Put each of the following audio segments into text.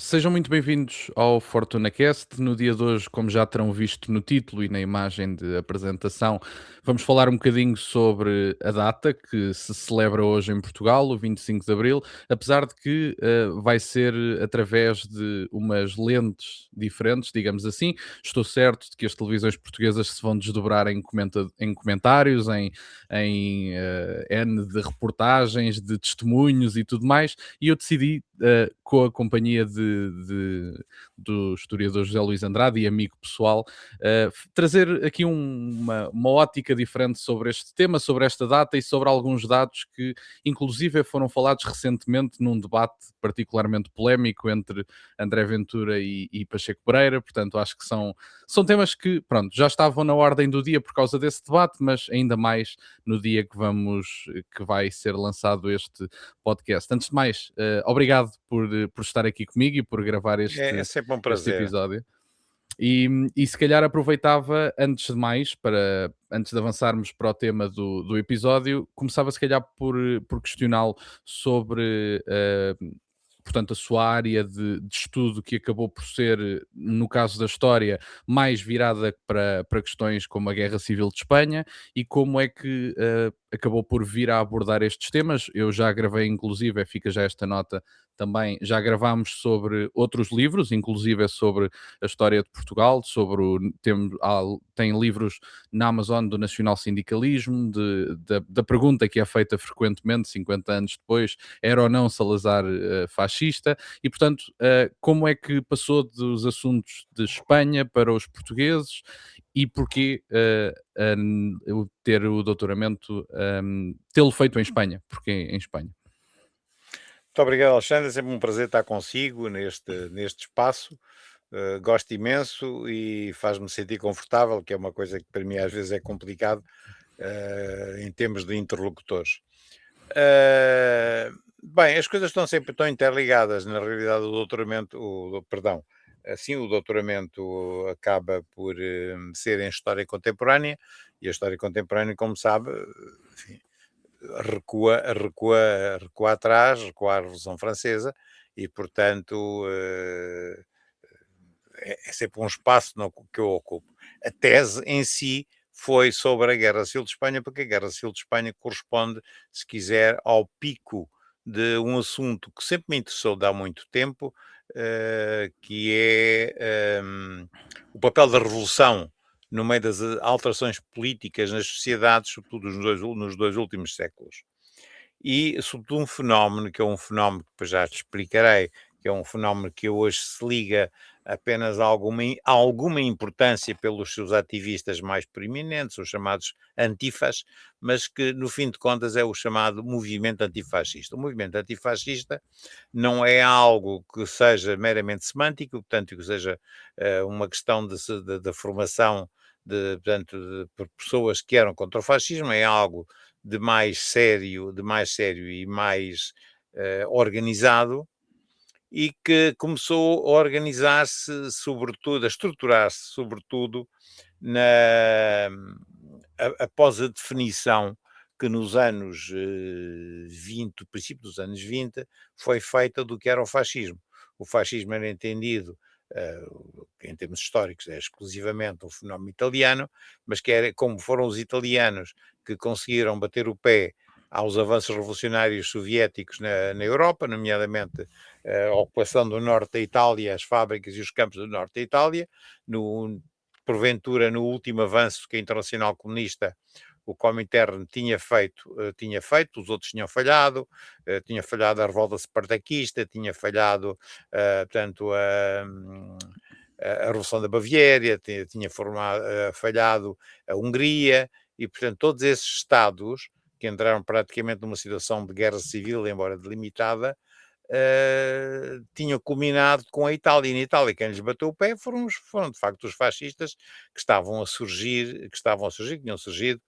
Sejam muito bem-vindos ao FortunaCast. No dia de hoje, como já terão visto no título e na imagem de apresentação, vamos falar um bocadinho sobre a data que se celebra hoje em Portugal, o 25 de Abril, apesar de que vai ser através de umas lentes diferentes, digamos assim. Estou certo de que as televisões portuguesas se vão desdobrar em comentários, em N de reportagens, de testemunhos e tudo mais, e eu decidi, com a companhia do historiador José Luís Andrade e amigo pessoal, trazer aqui uma ótica diferente sobre este tema, sobre esta data e sobre alguns dados que, inclusive, foram falados recentemente num debate particularmente polémico entre André Ventura e Pacheco Pereira. Portanto, acho que são temas que, pronto, já estavam na ordem do dia por causa desse debate, mas ainda mais no dia que vai ser lançado este podcast. Antes de mais, obrigado por estar aqui comigo e por gravar É sempre um este prazer. episódio. E se calhar aproveitava, antes de mais, antes de avançarmos para o tema do episódio, começava se calhar por questioná-lo sobre, portanto, a sua área de estudo, que acabou por ser, no caso da história, mais virada para questões como a Guerra Civil de Espanha, e como é que acabou por vir a abordar estes temas. Eu já gravei, inclusive, fica já esta nota também, já gravámos sobre outros livros, inclusive sobre a história de Portugal, tem livros na Amazon do nacional sindicalismo, da pergunta que é feita frequentemente, 50 anos depois, era ou não Salazar fascista, e portanto, como é que passou dos assuntos de Espanha para os portugueses e porquê ter o doutoramento, tê-lo feito em Espanha? Porquê em Espanha? Muito obrigado, Alexandre. É sempre um prazer estar consigo neste espaço. Gosto imenso e faz-me sentir confortável, que é uma coisa que para mim às vezes é complicado em termos de interlocutores. Bem, as coisas estão sempre tão interligadas. Na realidade, o doutoramento, perdão, assim, o doutoramento acaba por ser em História Contemporânea, e a História Contemporânea, como sabe, enfim, recua atrás, recua a Revolução Francesa e, portanto, é sempre um espaço que eu ocupo. A tese em si foi sobre a Guerra Civil de Espanha, porque a Guerra Civil de Espanha corresponde, se quiser, ao pico de um assunto que sempre me interessou de há muito tempo, que é o papel da revolução no meio das alterações políticas nas sociedades, sobretudo nos dois últimos séculos. E sobretudo um fenómeno, que é um fenómeno que depois já te explicarei, que é um fenómeno que hoje se liga apenas a alguma importância pelos seus ativistas mais preeminentes, os chamados antifas, mas que no fim de contas é o chamado movimento antifascista. O movimento antifascista não é algo que seja meramente semântico, portanto, que seja uma questão de formação portanto, por pessoas que eram contra o fascismo, é algo de mais sério e mais organizado, e que começou a organizar-se, sobretudo, a estruturar-se, sobretudo, na, após a definição que nos anos 20, princípio dos anos 20, foi feita do que era o fascismo. O fascismo era entendido, eh, em termos históricos, é exclusivamente um fenómeno italiano, mas que era como foram os italianos que conseguiram bater o pé aos avanços revolucionários soviéticos na Europa, nomeadamente a ocupação do norte da Itália, as fábricas e os campos do norte da Itália, porventura no último avanço que a Internacional Comunista, o Comintern, tinha feito, os outros tinha falhado a revolta separtaquista, tinha falhado, portanto, a Revolução da Baviera, falhado a Hungria, e, portanto, todos esses Estados que entraram praticamente numa situação de guerra civil, embora delimitada, tinham culminado com a Itália. E na Itália quem lhes bateu o pé foram de facto os fascistas que tinham surgido,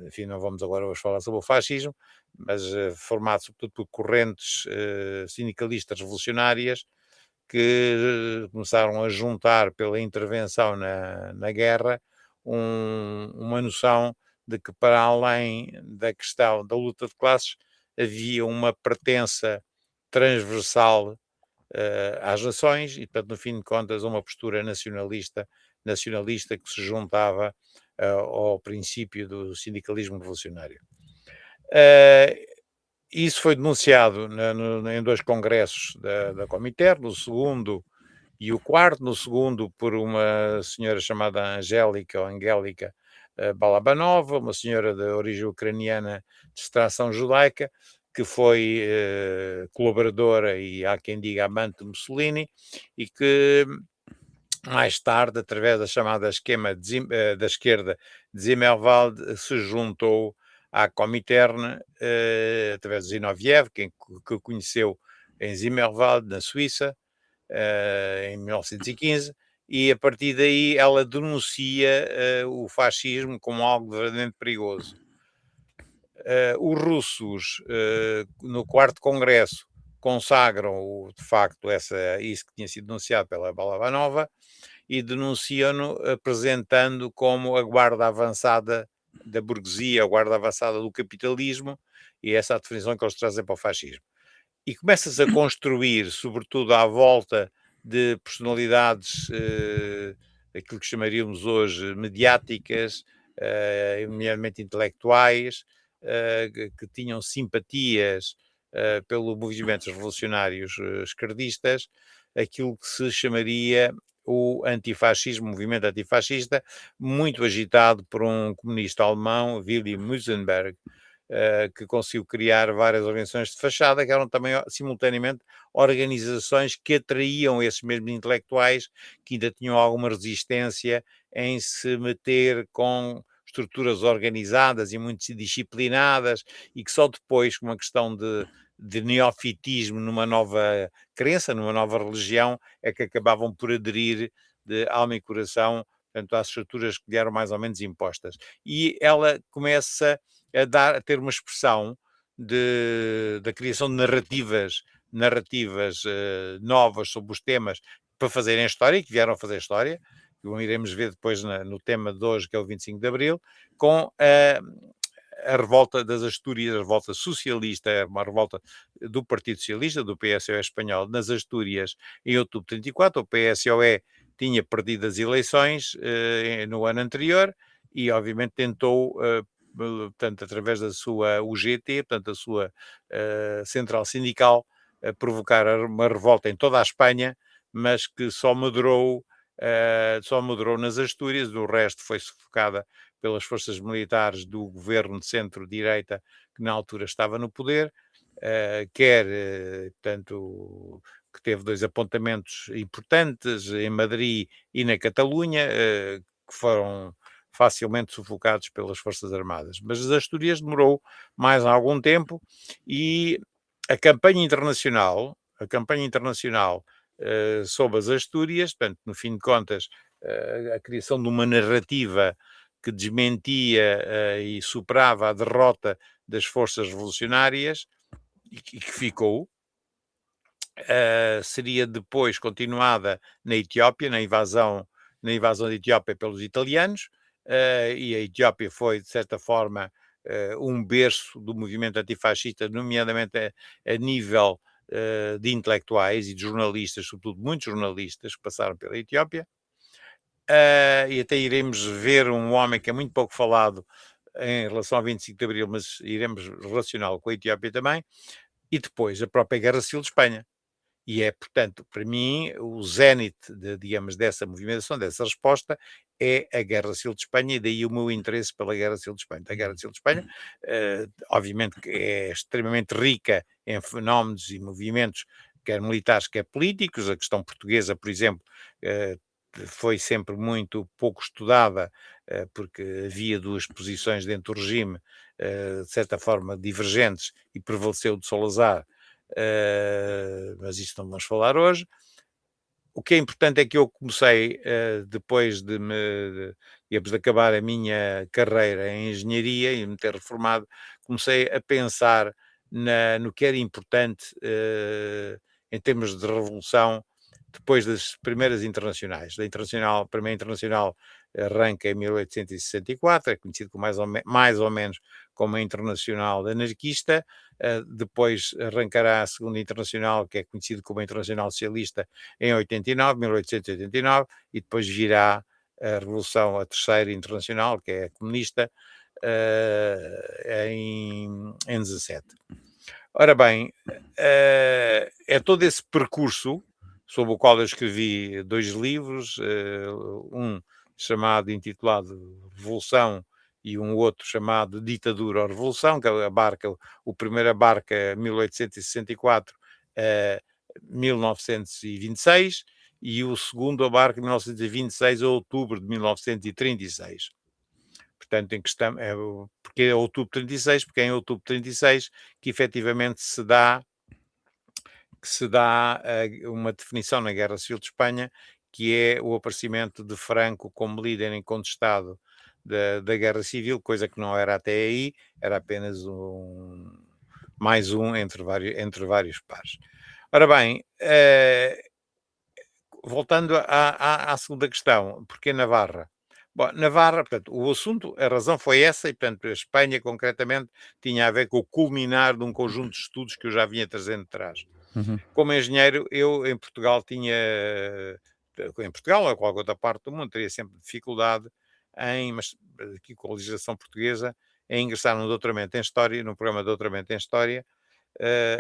enfim, não vamos agora hoje falar sobre o fascismo, mas formado sobretudo por correntes sindicalistas revolucionárias que começaram a juntar pela intervenção na guerra uma noção de que, para além da questão da luta de classes, havia uma pertença transversal às nações e, portanto, no fim de contas, uma postura nacionalista que se juntava ao princípio do sindicalismo revolucionário. Isso foi denunciado em dois congressos da Comintern, no segundo e o quarto, no segundo por uma senhora chamada Angélica Balabanova, uma senhora de origem ucraniana de extração judaica, que foi colaboradora e há quem diga amante de Mussolini, e que mais tarde, através da chamada esquema da esquerda de Zimmerwald, se juntou à Comintern, através de Zinoviev, que conheceu em Zimmerwald, na Suíça, em 1915, e a partir daí ela denuncia o fascismo como algo verdadeiramente perigoso. Os russos, no quarto congresso, consagram de facto isso que tinha sido denunciado pela Balabanova e denunciam-no apresentando como a guarda avançada da burguesia, a guarda avançada do capitalismo, e essa é a definição que eles trazem para o fascismo. E começa-se a construir, sobretudo à volta de personalidades, aquilo que chamaríamos hoje mediáticas, nomeadamente intelectuais, que tinham simpatias pelos movimentos revolucionários esquerdistas, aquilo que se chamaria o antifascismo, o movimento antifascista, muito agitado por um comunista alemão, Willy Musenberg, que conseguiu criar várias organizações de fachada, que eram também simultaneamente organizações que atraíam esses mesmos intelectuais que ainda tinham alguma resistência em se meter com estruturas organizadas e muito disciplinadas, e que só depois, com uma questão de neofitismo numa nova crença, numa nova religião, é que acabavam por aderir de alma e coração, portanto, às estruturas que lhe eram mais ou menos impostas. E ela começa a ter uma expressão da criação de narrativas novas sobre os temas para fazerem história, e que vieram a fazer história, que iremos ver depois no tema de hoje, que é o 25 de Abril, com a revolta das Astúrias, a revolta socialista, uma revolta do Partido Socialista, do PSOE espanhol, nas Astúrias, em outubro de 34. O PSOE tinha perdido as eleições no ano anterior e, obviamente, tentou, portanto, através da sua UGT, portanto, a sua central sindical, provocar uma revolta em toda a Espanha, mas que só moderou nas Astúrias. O resto foi sufocada pelas forças militares do governo de centro-direita que na altura estava no poder, portanto, que teve dois apontamentos importantes em Madrid e na Catalunha, que foram facilmente sufocados pelas Forças Armadas. Mas as Astúrias demorou mais algum tempo e a campanha internacional sobre as Astúrias, portanto, no fim de contas, a criação de uma narrativa que desmentia e superava a derrota das forças revolucionárias e que ficou, seria depois continuada na Etiópia, na invasão da Etiópia pelos italianos, e a Etiópia foi, de certa forma, um berço do movimento antifascista, nomeadamente a nível de intelectuais e de jornalistas, sobretudo muitos jornalistas que passaram pela Etiópia. E até iremos ver um homem que é muito pouco falado em relação ao 25 de Abril, mas iremos relacioná-lo com a Etiópia também, e depois a própria Guerra Civil de Espanha. E é, portanto, para mim, o zénite, digamos, dessa movimentação, dessa resposta, é a Guerra Civil de Espanha, e daí o meu interesse pela Guerra Civil de Espanha. A Guerra Civil de Espanha, obviamente, que é extremamente rica em fenómenos e movimentos, quer militares, quer políticos. A questão portuguesa, por exemplo, foi sempre muito pouco estudada, porque havia duas posições dentro do regime, de certa forma divergentes, e prevaleceu de Salazar, mas isso não vamos falar hoje. O que é importante é que eu comecei, depois digamos, de acabar a minha carreira em engenharia e me ter reformado, comecei a pensar no que era importante em termos de revolução depois das primeiras internacionais, primeira internacional arranca em 1864, é conhecido como mais ou menos como a Internacional Anarquista, depois arrancará a Segunda Internacional, que é conhecido como a Internacional Socialista, em 89, 1889, e depois virá a Revolução, a Terceira Internacional, que é a comunista, em 17. Ora bem, é todo esse percurso sobre o qual eu escrevi 2 livros, um intitulado Revolução e um outro chamado Ditadura ou Revolução, que abarca, o primeiro abarca 1864 a 1926 e o segundo abarca 1926 a outubro de 1936. Portanto, em questão, porque é outubro de 36, porque é em outubro de 36 que efetivamente se dá uma definição na Guerra Civil de Espanha, que é o aparecimento de Franco como líder incontestado da Guerra Civil, coisa que não era até aí, era apenas mais um entre vários pares. Ora bem, voltando à segunda questão, porquê Navarra? Bom, Navarra, portanto, o assunto, a razão foi essa, e portanto a Espanha concretamente tinha a ver com o culminar de um conjunto de estudos que eu já vinha trazendo de trás. Uhum. Como engenheiro, eu em Portugal em Portugal ou em qualquer outra parte do mundo, teria sempre dificuldade mas aqui com a legislação portuguesa, em ingressar num doutoramento em História, num programa de doutoramento em História,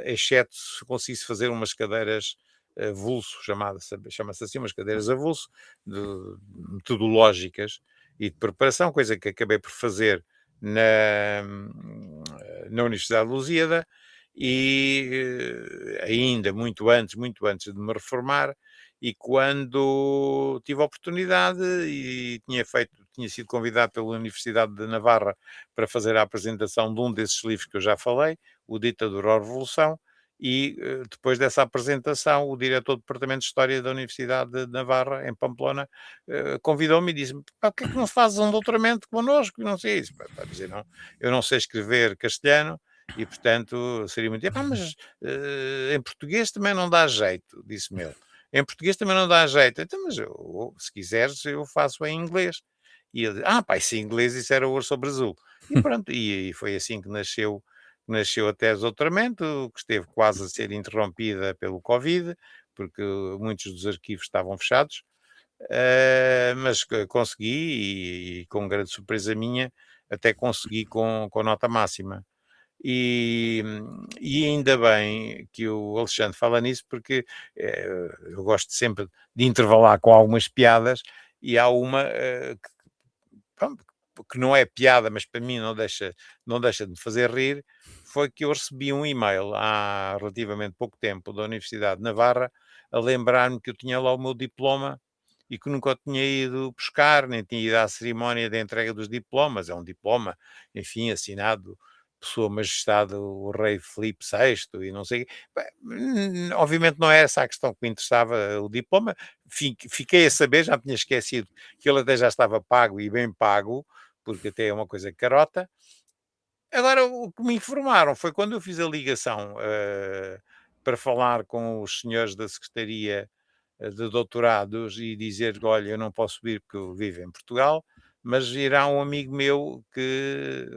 exceto se conseguisse fazer umas cadeiras avulso, chama-se assim, umas cadeiras avulso, metodológicas e de preparação, coisa que acabei por fazer na Universidade de Lusíada e ainda muito antes de me reformar, e quando tive a oportunidade e tinha sido convidado pela Universidade de Navarra para fazer a apresentação de um desses livros que eu já falei, O Ditadura ou a Revolução, e depois dessa apresentação, o diretor do Departamento de História da Universidade de Navarra, em Pamplona, convidou-me e disse-me: "Por que é que não fazes um doutoramento connosco?" E não sei isso. Para dizer, não, eu não sei escrever castelhano e, portanto, seria muito. Mas em português também não dá jeito, disse-me ele. Em português também não dá jeito. Então, mas se quiseres, eu faço em inglês. E ele disse: isso em inglês, isso era ouro sobre azul. E pronto, e foi assim que nasceu a tese de doutoramento, que esteve quase a ser interrompida pelo Covid, porque muitos dos arquivos estavam fechados, mas consegui, e com grande surpresa minha, até consegui com nota máxima. E ainda bem que o Alexandre fala nisso, porque eu gosto sempre de intervalar com algumas piadas, e há uma pronto, que não é piada, mas para mim não deixa de me fazer rir, foi que eu recebi um e-mail há relativamente pouco tempo da Universidade de Navarra a lembrar-me que eu tinha lá o meu diploma e que nunca o tinha ido buscar, nem tinha ido à cerimónia da entrega dos diplomas. É um diploma, enfim, assinado por Sua Majestade o Rei Filipe VI e não sei. Bem, obviamente não é essa a questão que me interessava, o diploma. Fiquei a saber, já me tinha esquecido que ele até já estava pago e bem pago, porque até é uma coisa carota. Agora, o que me informaram foi quando eu fiz a ligação para falar com os senhores da Secretaria de Doutorados e dizer: olha, eu não posso vir porque eu vivo em Portugal, mas irá um amigo meu que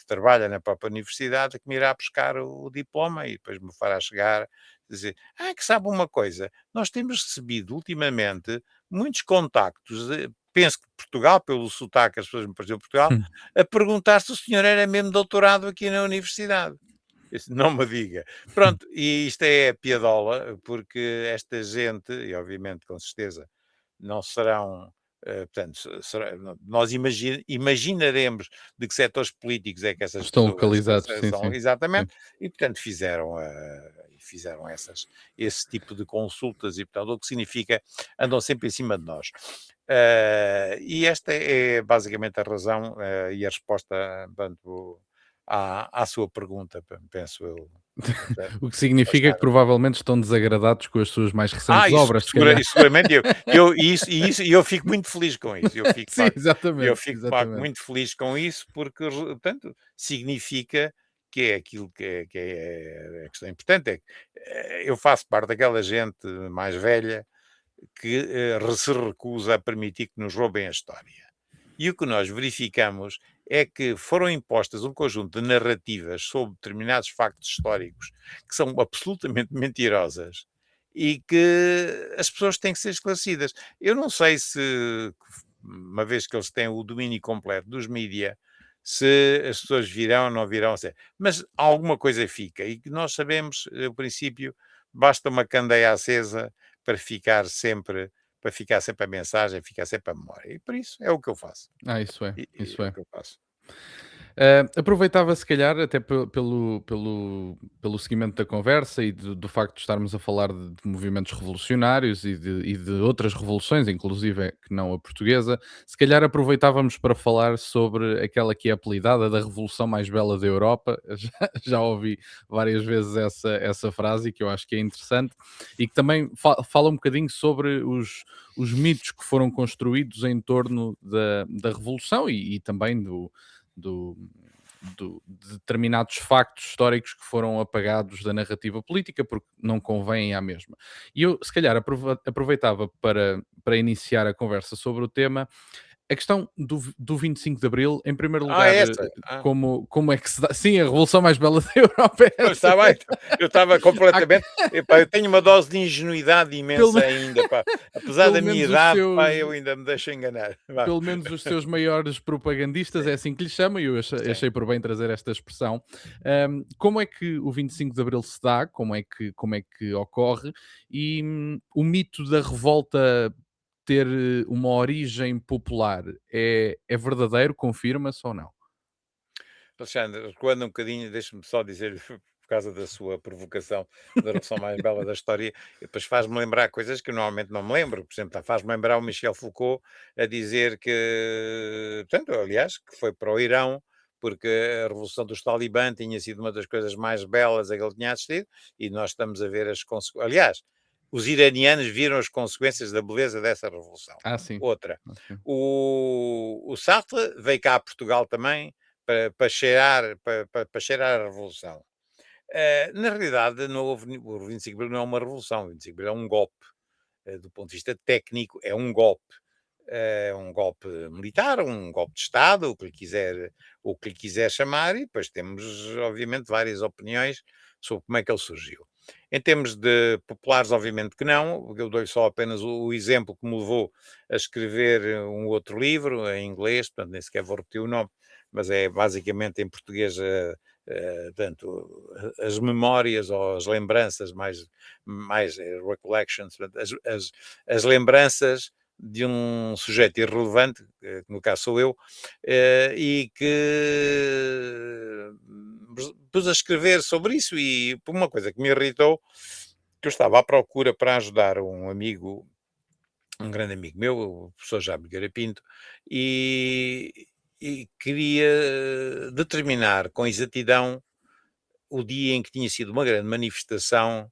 trabalha na própria universidade, que me irá buscar o diploma e depois me fará chegar, dizer: que sabe uma coisa, nós temos recebido ultimamente muitos contactos, penso que de Portugal, pelo sotaque, as pessoas me pareciam Portugal, a perguntar se o senhor era mesmo doutorado aqui na universidade. Eu disse: não me diga. Pronto, e isto é piadola, porque esta gente, e obviamente com certeza não serão, portanto, nós imaginaremos de que setores políticos é que essas Estão pessoas localizados, sim, são sim, sim. exatamente, e portanto fizeram esse tipo de consultas e portanto o que significa andam sempre em cima de nós. E esta é basicamente a razão e a resposta, portanto, à sua pergunta, penso eu. O que significa que provavelmente estão desagradados com as suas mais recentes Isso, obras, se calhar. seguramente eu fico muito feliz com isso. Sim, Eu exatamente, fico de facto exatamente. muito feliz com isso, porque, portanto, significa que é aquilo que é a questão importante, é que eu faço parte daquela gente mais velha que se recusa a permitir que nos roubem a história. E o que nós verificamos é que foram impostas um conjunto de narrativas sobre determinados factos históricos que são absolutamente mentirosas e que as pessoas têm que ser esclarecidas. Eu não sei se, uma vez que eles têm o domínio completo dos mídia, se as pessoas virão ou não virão a ser. Mas alguma coisa fica e que nós sabemos, o princípio, basta uma candeia acesa para ficar sempre a mensagem, ficar sempre a memória. E por isso é o que eu faço. Isso é, E isso é o é. que eu faço. Aproveitava se calhar até pelo seguimento da conversa e do facto de estarmos a falar de movimentos revolucionários e de outras revoluções, inclusive que não a portuguesa, se calhar aproveitávamos para falar sobre aquela que é apelidada da Revolução Mais Bela da Europa. Já ouvi várias vezes essa frase que eu acho que é interessante e que também fala um bocadinho sobre os mitos que foram construídos em torno da Revolução e também do, de determinados factos históricos que foram apagados da narrativa política porque não convêm à mesma. E eu, se calhar, aproveitava para iniciar a conversa sobre o tema a questão do 25 de Abril, em primeiro lugar, Essa. como é que se dá? Sim, a revolução mais bela da Europa é Pois essa. está bem, eu estava Há- completamente. Epá, eu tenho uma dose de ingenuidade pelo, imensa ainda, pá. Apesar pelo da minha menos os idade, pá, seus eu ainda me deixo enganar. Vá. pelo menos os seus maiores propagandistas, é Sim, assim que lhe chamam, e eu sim. achei por bem trazer esta expressão. Como é que o 25 de Abril se dá? Como é que ocorre? E o mito da revolta ter uma origem popular é verdadeiro? Confirma-se ou não? Alexandre, recuando um bocadinho, deixe-me só dizer, por causa da sua provocação da Revolução Mais Bela da História, e depois faz-me lembrar coisas que eu normalmente não me lembro. Por exemplo, faz-me lembrar o Michel Foucault a dizer que, portanto, aliás, que foi para o Irão, porque a Revolução dos Talibã tinha sido uma das coisas mais belas a que ele tinha assistido, e nós estamos a ver as consequências. Aliás, os iranianos viram as consequências da beleza dessa revolução. Sim. Outra, Sim. o Sartre veio cá a Portugal também para cheirar a revolução. Na realidade, não houve, o 25 de Abril não é uma revolução, o 25 de Abril é um golpe. Do ponto de vista técnico, é um golpe. É um golpe militar, um golpe de Estado, o que lhe quiser chamar, e depois temos, obviamente, várias opiniões sobre como é que ele surgiu. Em termos de populares, obviamente que não, eu dou-lhe só apenas o exemplo que me levou a escrever um outro livro em inglês, portanto nem sequer vou repetir o nome, mas é basicamente em português, portanto, as memórias ou as lembranças, mais recollections, portanto, as lembranças de um sujeito irrelevante, que no caso sou eu, e que pus a escrever sobre isso e por uma coisa que me irritou, que eu estava à procura para ajudar um amigo, um grande amigo meu, o professor Jaime Nogueira Pinto, e, e queria determinar com exatidão o dia em que tinha sido uma grande manifestação,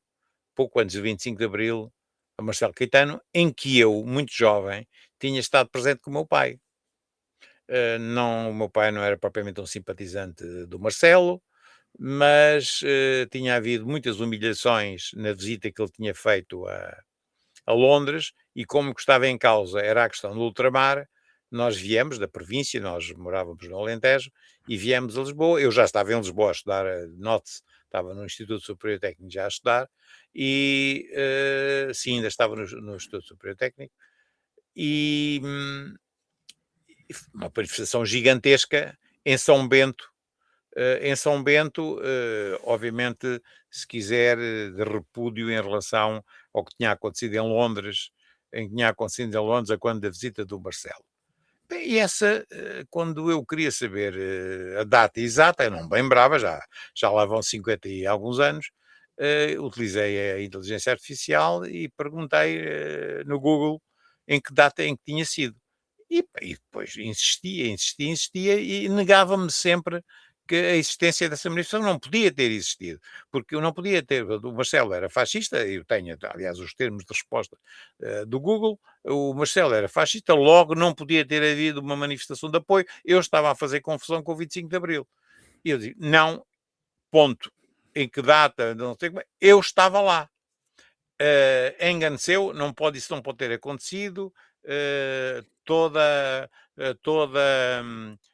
pouco antes do 25 de Abril, a Marcelo Caetano, em que eu, muito jovem, tinha estado presente com o meu pai. Não, o meu pai não era propriamente um simpatizante do Marcelo, mas tinha havido muitas humilhações na visita que ele tinha feito a Londres, e como o que estava em causa era a questão do ultramar, nós viemos da província, nós morávamos no Alentejo, e viemos a Lisboa. Eu já estava em Lisboa a estudar, note-se, estava no Instituto Superior Técnico já a estudar, e sim, ainda estava no Instituto Superior Técnico, e uma manifestação gigantesca em São Bento, obviamente, se quiser, de repúdio em relação ao que tinha acontecido em Londres, a quando da visita do Marcelo. Bem, e essa, quando eu queria saber a data exata, eu não me lembrava, já lá vão 50 e alguns anos, utilizei a inteligência artificial e perguntei no Google em que data em que tinha sido. E depois insistia e negava-me sempre que a existência dessa manifestação não podia ter existido, porque eu não podia ter. O Marcelo era fascista, eu tenho, aliás, os termos de resposta do Google. O Marcelo era fascista, logo não podia ter havido uma manifestação de apoio. Eu estava a fazer confusão com o 25 de Abril. E eu digo, não, ponto. Em que data, não sei como, eu estava lá. enganeceu, isso não pode ter acontecido, toda, toda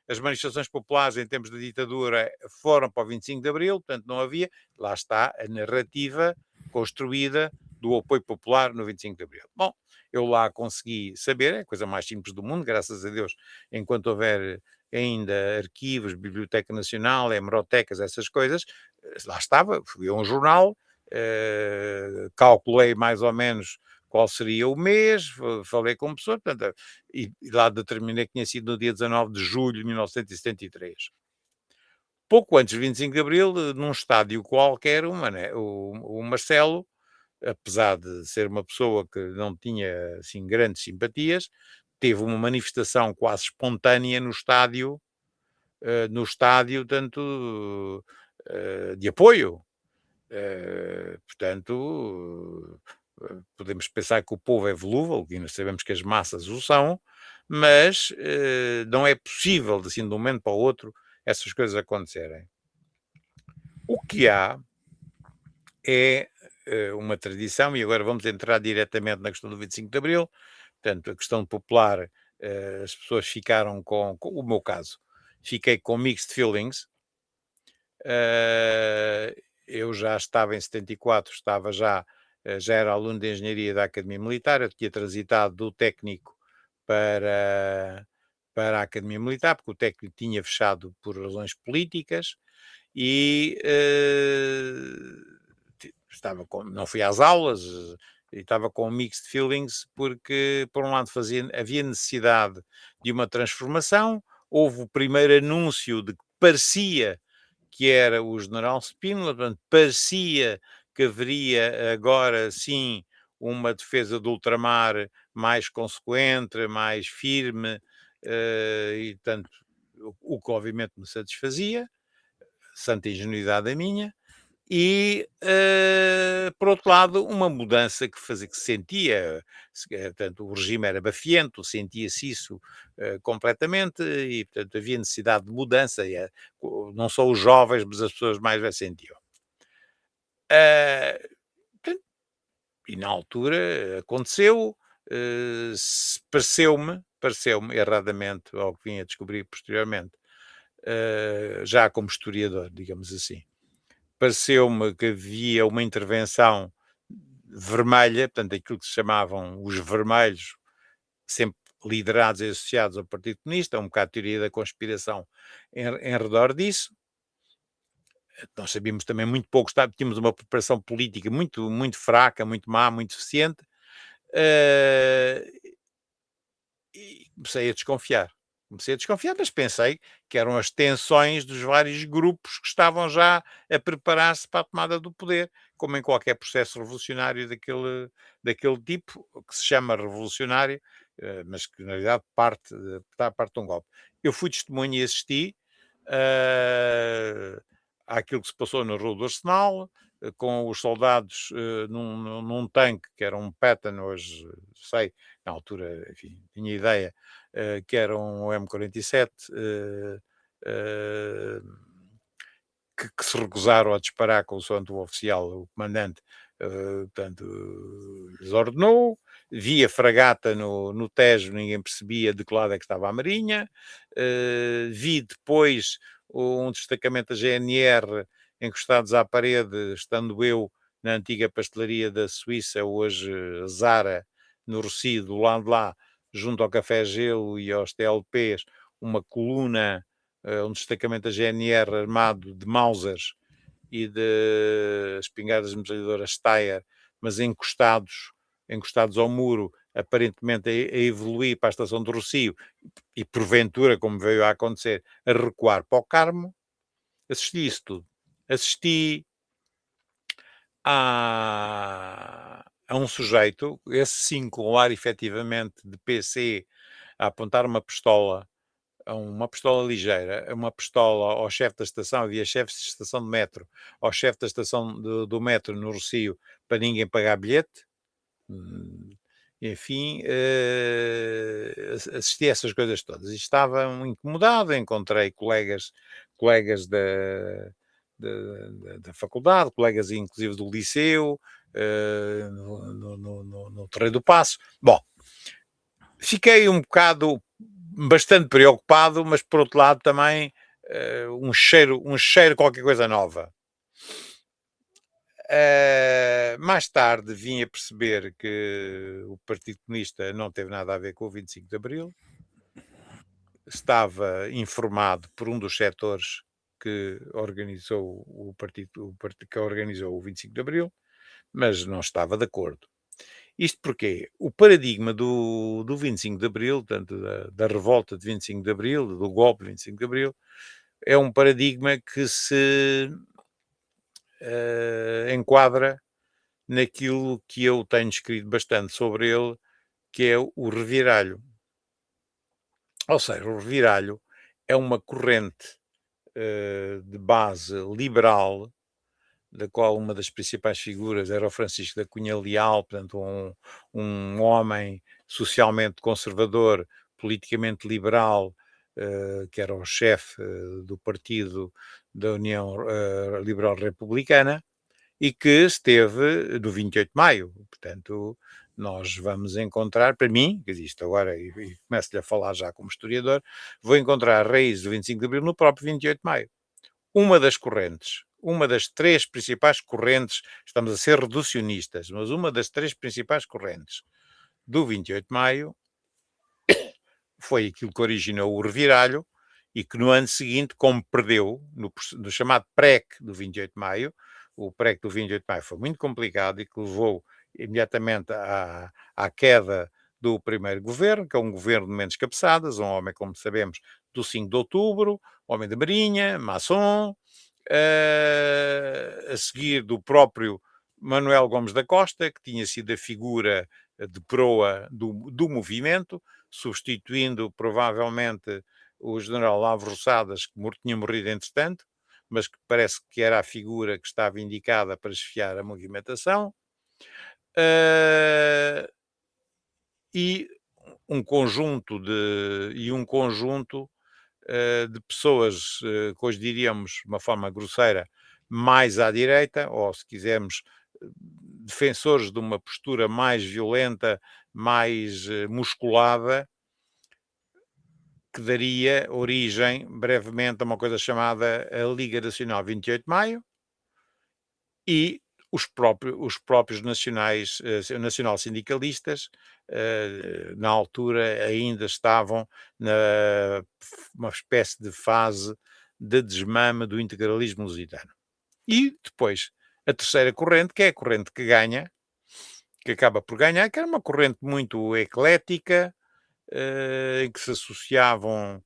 as manifestações populares em tempos da ditadura foram para o 25 de Abril, portanto não havia, lá está a narrativa construída do apoio popular no 25 de Abril. Bom, eu lá consegui saber, é a coisa mais simples do mundo, graças a Deus, enquanto houver ainda arquivos, Biblioteca Nacional, hemerotecas, essas coisas, lá estava, fui a um jornal, calculei mais ou menos qual seria o mês, falei com pessoas, portanto, e lá determinei que tinha sido no dia 19 de julho de 1973. Pouco antes de 25 de Abril, num estádio qualquer, o Marcelo, apesar de ser uma pessoa que não tinha assim grandes simpatias, teve uma manifestação quase espontânea no estádio, tanto de apoio. Portanto, podemos pensar que o povo é volúvel, e nós sabemos que as massas o são, mas não é possível, de, assim, de um momento para o outro, essas coisas acontecerem. O que há é uma tradição, e agora vamos entrar diretamente na questão do 25 de Abril, portanto, a questão popular, as pessoas ficaram com o meu caso, fiquei com mixed feelings. Eu já estava em 74, já era aluno de engenharia da Academia Militar, eu tinha transitado do técnico para, para a Academia Militar, porque o técnico tinha fechado por razões políticas e não fui às aulas e estava com mixed feelings porque, por um lado, havia necessidade de uma transformação, houve o primeiro anúncio de que parecia que era o general Spínola, portanto, parecia que haveria agora sim uma defesa do ultramar mais consequente, mais firme, e tanto o que obviamente me satisfazia, santa ingenuidade a minha, e por outro lado uma mudança que fazia, que se sentia, portanto o regime era bafiento, sentia-se isso completamente e portanto havia necessidade de mudança, não só os jovens mas as pessoas mais velhas sentiam. Portanto, e na altura aconteceu, pareceu-me erradamente, ao que vim a descobrir posteriormente, já como historiador, digamos assim, pareceu-me que havia uma intervenção vermelha, portanto, aquilo que se chamavam os vermelhos, sempre liderados e associados ao Partido Comunista, um bocado de teoria da conspiração em redor disso. Nós sabíamos também muito pouco, tínhamos uma preparação política muito, muito fraca, muito má, muito deficiente, e comecei a desconfiar. Mas pensei que eram as tensões dos vários grupos que estavam já a preparar-se para a tomada do poder, como em qualquer processo revolucionário daquele tipo, que se chama revolucionário, mas que na realidade parte de um golpe. Eu fui testemunha e assisti àquilo que se passou na Rua do Arsenal, com os soldados num tanque que era um Patton, hoje sei, na altura, enfim, tinha ideia que era um M47, que se recusaram a disparar consoante o oficial, o comandante, portanto, lhes ordenou. Vi a fragata no Tejo, ninguém percebia de que lado é que estava a Marinha. Vi depois um destacamento da GNR encostados à parede, estando eu na antiga pastelaria da Suíça, hoje Zara, no Rossio, do lado de lá, junto ao Café Gelo e aos TLPs, uma coluna, um destacamento da GNR armado de Mausers e de espingardas metralhadoras Steyr, mas encostados ao muro, aparentemente a evoluir para a estação de Rossio e porventura, como veio a acontecer, a recuar para o Carmo. Assisti isso tudo. Assisti a um sujeito, esse sim com o ar efetivamente de PC, a apontar uma pistola, uma pistola ligeira, uma pistola ao chefe da estação, havia chefes de estação de metro, ao chefe da estação do metro no Rossio, para ninguém pagar bilhete. Enfim, assisti a essas coisas todas e estava incomodado, encontrei colegas da faculdade, colegas inclusive do liceu, no Terreiro do Paço. Bom, fiquei um bocado, bastante preocupado, mas por outro lado também um cheiro, qualquer coisa nova. Mais tarde vim a perceber que o Partido Comunista não teve nada a ver com o 25 de Abril. Estava informado por um dos setores que organizou que organizou o 25 de Abril, mas não estava de acordo. Isto porque o paradigma do 25 de Abril, tanto da revolta de 25 de Abril, do golpe de 25 de Abril, é um paradigma que se enquadra naquilo que eu tenho escrito bastante sobre ele, que é o reviralho. Ou seja, o reviralho é uma corrente de base liberal, da qual uma das principais figuras era o Francisco da Cunha Leal, portanto um homem socialmente conservador, politicamente liberal, que era o chefe do partido da União Liberal Republicana, e que esteve no 28 de Maio. Portanto, nós vamos encontrar, para mim, que existe agora, e começo-lhe a falar já como historiador, vou encontrar raízes do 25 de Abril no próprio 28 de Maio. Uma das correntes, uma das três principais correntes, estamos a ser reducionistas, mas uma das três principais correntes do 28 de Maio foi aquilo que originou o reviralho e que no ano seguinte, como perdeu, no chamado PREC do 28 de Maio, o PREC do 28 de Maio foi muito complicado e que levou imediatamente à queda do primeiro governo, que é um governo de menos cabeçadas, um homem, como sabemos, do 5 de outubro, homem da Marinha, maçom, a seguir do próprio Manuel Gomes da Costa, que tinha sido a figura de proa do movimento, substituindo provavelmente o general Lavo Roçadas, que tinha morrido entretanto, mas que parece que era a figura que estava indicada para esfiar a movimentação. E um conjunto de pessoas que hoje diríamos, de uma forma grosseira, mais à direita, ou se quisermos, defensores de uma postura mais violenta, mais musculada, que daria origem brevemente a uma coisa chamada a Liga Nacional 28 de Maio e os próprios nacionais, nacional-sindicalistas, na altura ainda estavam numa espécie de fase de desmame do integralismo lusitano. E depois a terceira corrente, que é a corrente que ganha, que acaba por ganhar, que era uma corrente muito eclética, em que se associavam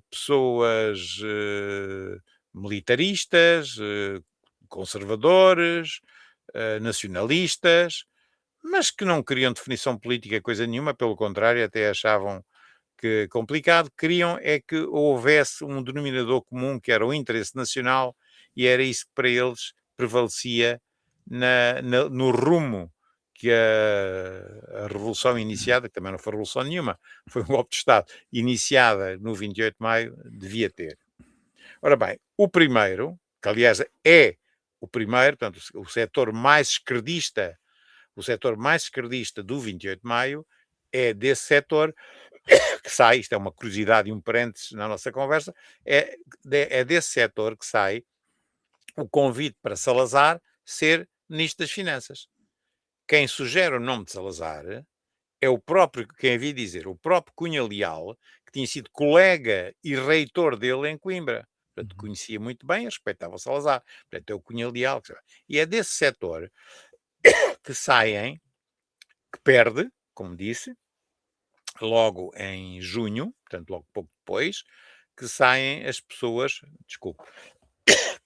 pessoas militaristas, conservadores, nacionalistas, mas que não queriam definição política coisa nenhuma, pelo contrário, até achavam que complicado, queriam é que houvesse um denominador comum que era o interesse nacional e era isso que para eles prevalecia no rumo que a revolução iniciada, que também não foi revolução nenhuma, foi um golpe de Estado, iniciada no 28 de Maio, devia ter. Ora bem, o primeiro, que aliás é o primeiro, portanto, o setor mais esquerdista do 28 de Maio, é desse setor que sai, isto é uma curiosidade e um parênteses na nossa conversa, é desse setor que sai o convite para Salazar ser Ministro das Finanças. Quem sugere o nome de Salazar é o próprio, quem havia dizer, o próprio Cunha Leal, que tinha sido colega e reitor dele em Coimbra. Portanto, conhecia muito bem e respeitava o Salazar. Portanto, é o Cunha Leal. E é desse setor que saem, que perde, como disse, logo em junho, portanto, logo pouco depois, que saem as pessoas, desculpe,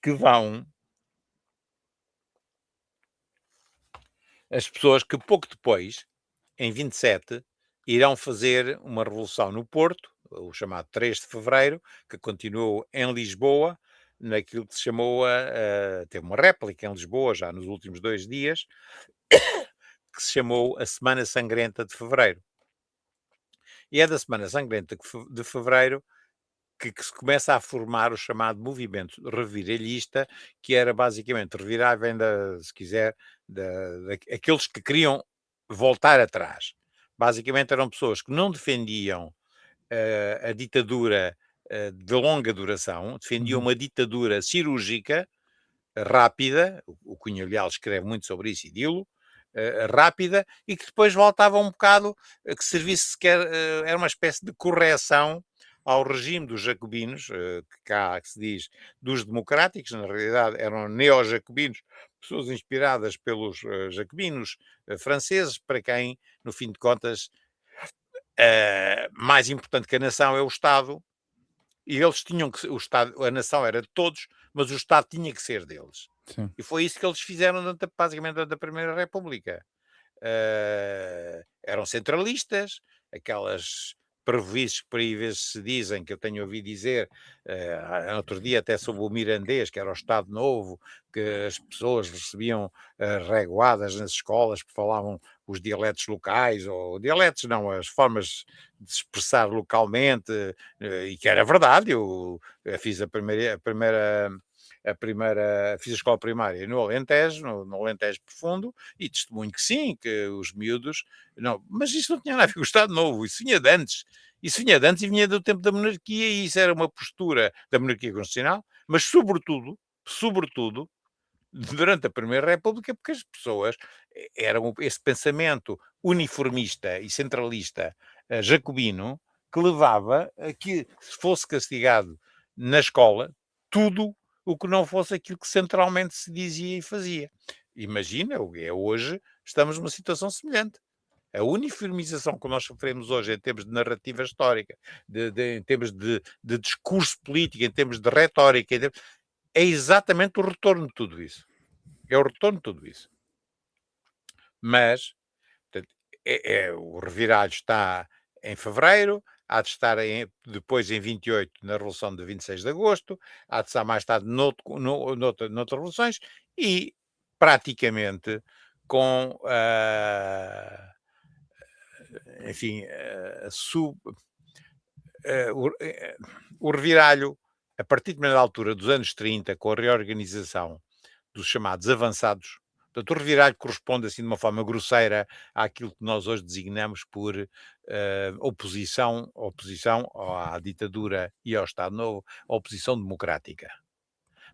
que vão, as pessoas que pouco depois, em 27, irão fazer uma revolução no Porto, o chamado 3 de Fevereiro, que continuou em Lisboa, naquilo que se chamou teve uma réplica em Lisboa já nos últimos 2 dias, que se chamou a Semana Sangrenta de Fevereiro. E é da Semana Sangrenta de Fevereiro que se começa a formar o chamado movimento reviralhista, que era basicamente revirar, vem da, se quiser, aqueles que queriam voltar atrás. Basicamente eram pessoas que não defendiam a ditadura de longa duração, defendiam Uhum. uma ditadura cirúrgica, rápida, o Cunha Leal escreve muito sobre isso e dilo, rápida, e que depois voltava um bocado, que servisse sequer, era uma espécie de correção ao regime dos jacobinos, que cá que se diz dos democráticos, na realidade eram neo-jacobinos, pessoas inspiradas pelos jacobinos franceses, para quem, no fim de contas, mais importante que a nação é o Estado, e eles tinham que o Estado, a nação era de todos, mas o Estado tinha que ser deles. Sim. E foi isso que eles fizeram basicamente durante a Primeira República. Eram centralistas, aquelas prejuízos que por aí vezes se dizem, que eu tenho ouvido dizer, outro dia até sobre o mirandês, que era o Estado Novo, que as pessoas recebiam reguadas nas escolas porque falavam os dialetos locais, ou dialetos não, as formas de se expressar localmente, e que era verdade, eu fiz fiz a escola primária no Alentejo, no Alentejo Profundo, e testemunho que sim, que os miúdos, não, mas isso não tinha nada a ver com o Estado Novo, isso vinha de antes. Isso vinha de antes e vinha do tempo da monarquia, e isso era uma postura da monarquia constitucional, mas sobretudo, durante a Primeira República, porque as pessoas eram esse pensamento uniformista e centralista jacobino, que levava a que se fosse castigado na escola tudo o que não fosse aquilo que centralmente se dizia e fazia. Imagina, hoje estamos numa situação semelhante. A uniformização que nós sofremos hoje em termos de narrativa histórica, em termos de discurso político, em termos de retórica, é exatamente o retorno de tudo isso. É o retorno de tudo isso. Mas, portanto, o reviralho está em fevereiro, há de estar depois em 28 na Revolução de 26 de Agosto, há de estar mais tarde noutras revoluções e praticamente com, enfim, o reviralho, a partir de uma altura dos anos 30, com a reorganização dos chamados avançados. Portanto, o reviralho corresponde, assim, de uma forma grosseira àquilo que nós hoje designamos por oposição à ditadura e ao Estado Novo, oposição democrática.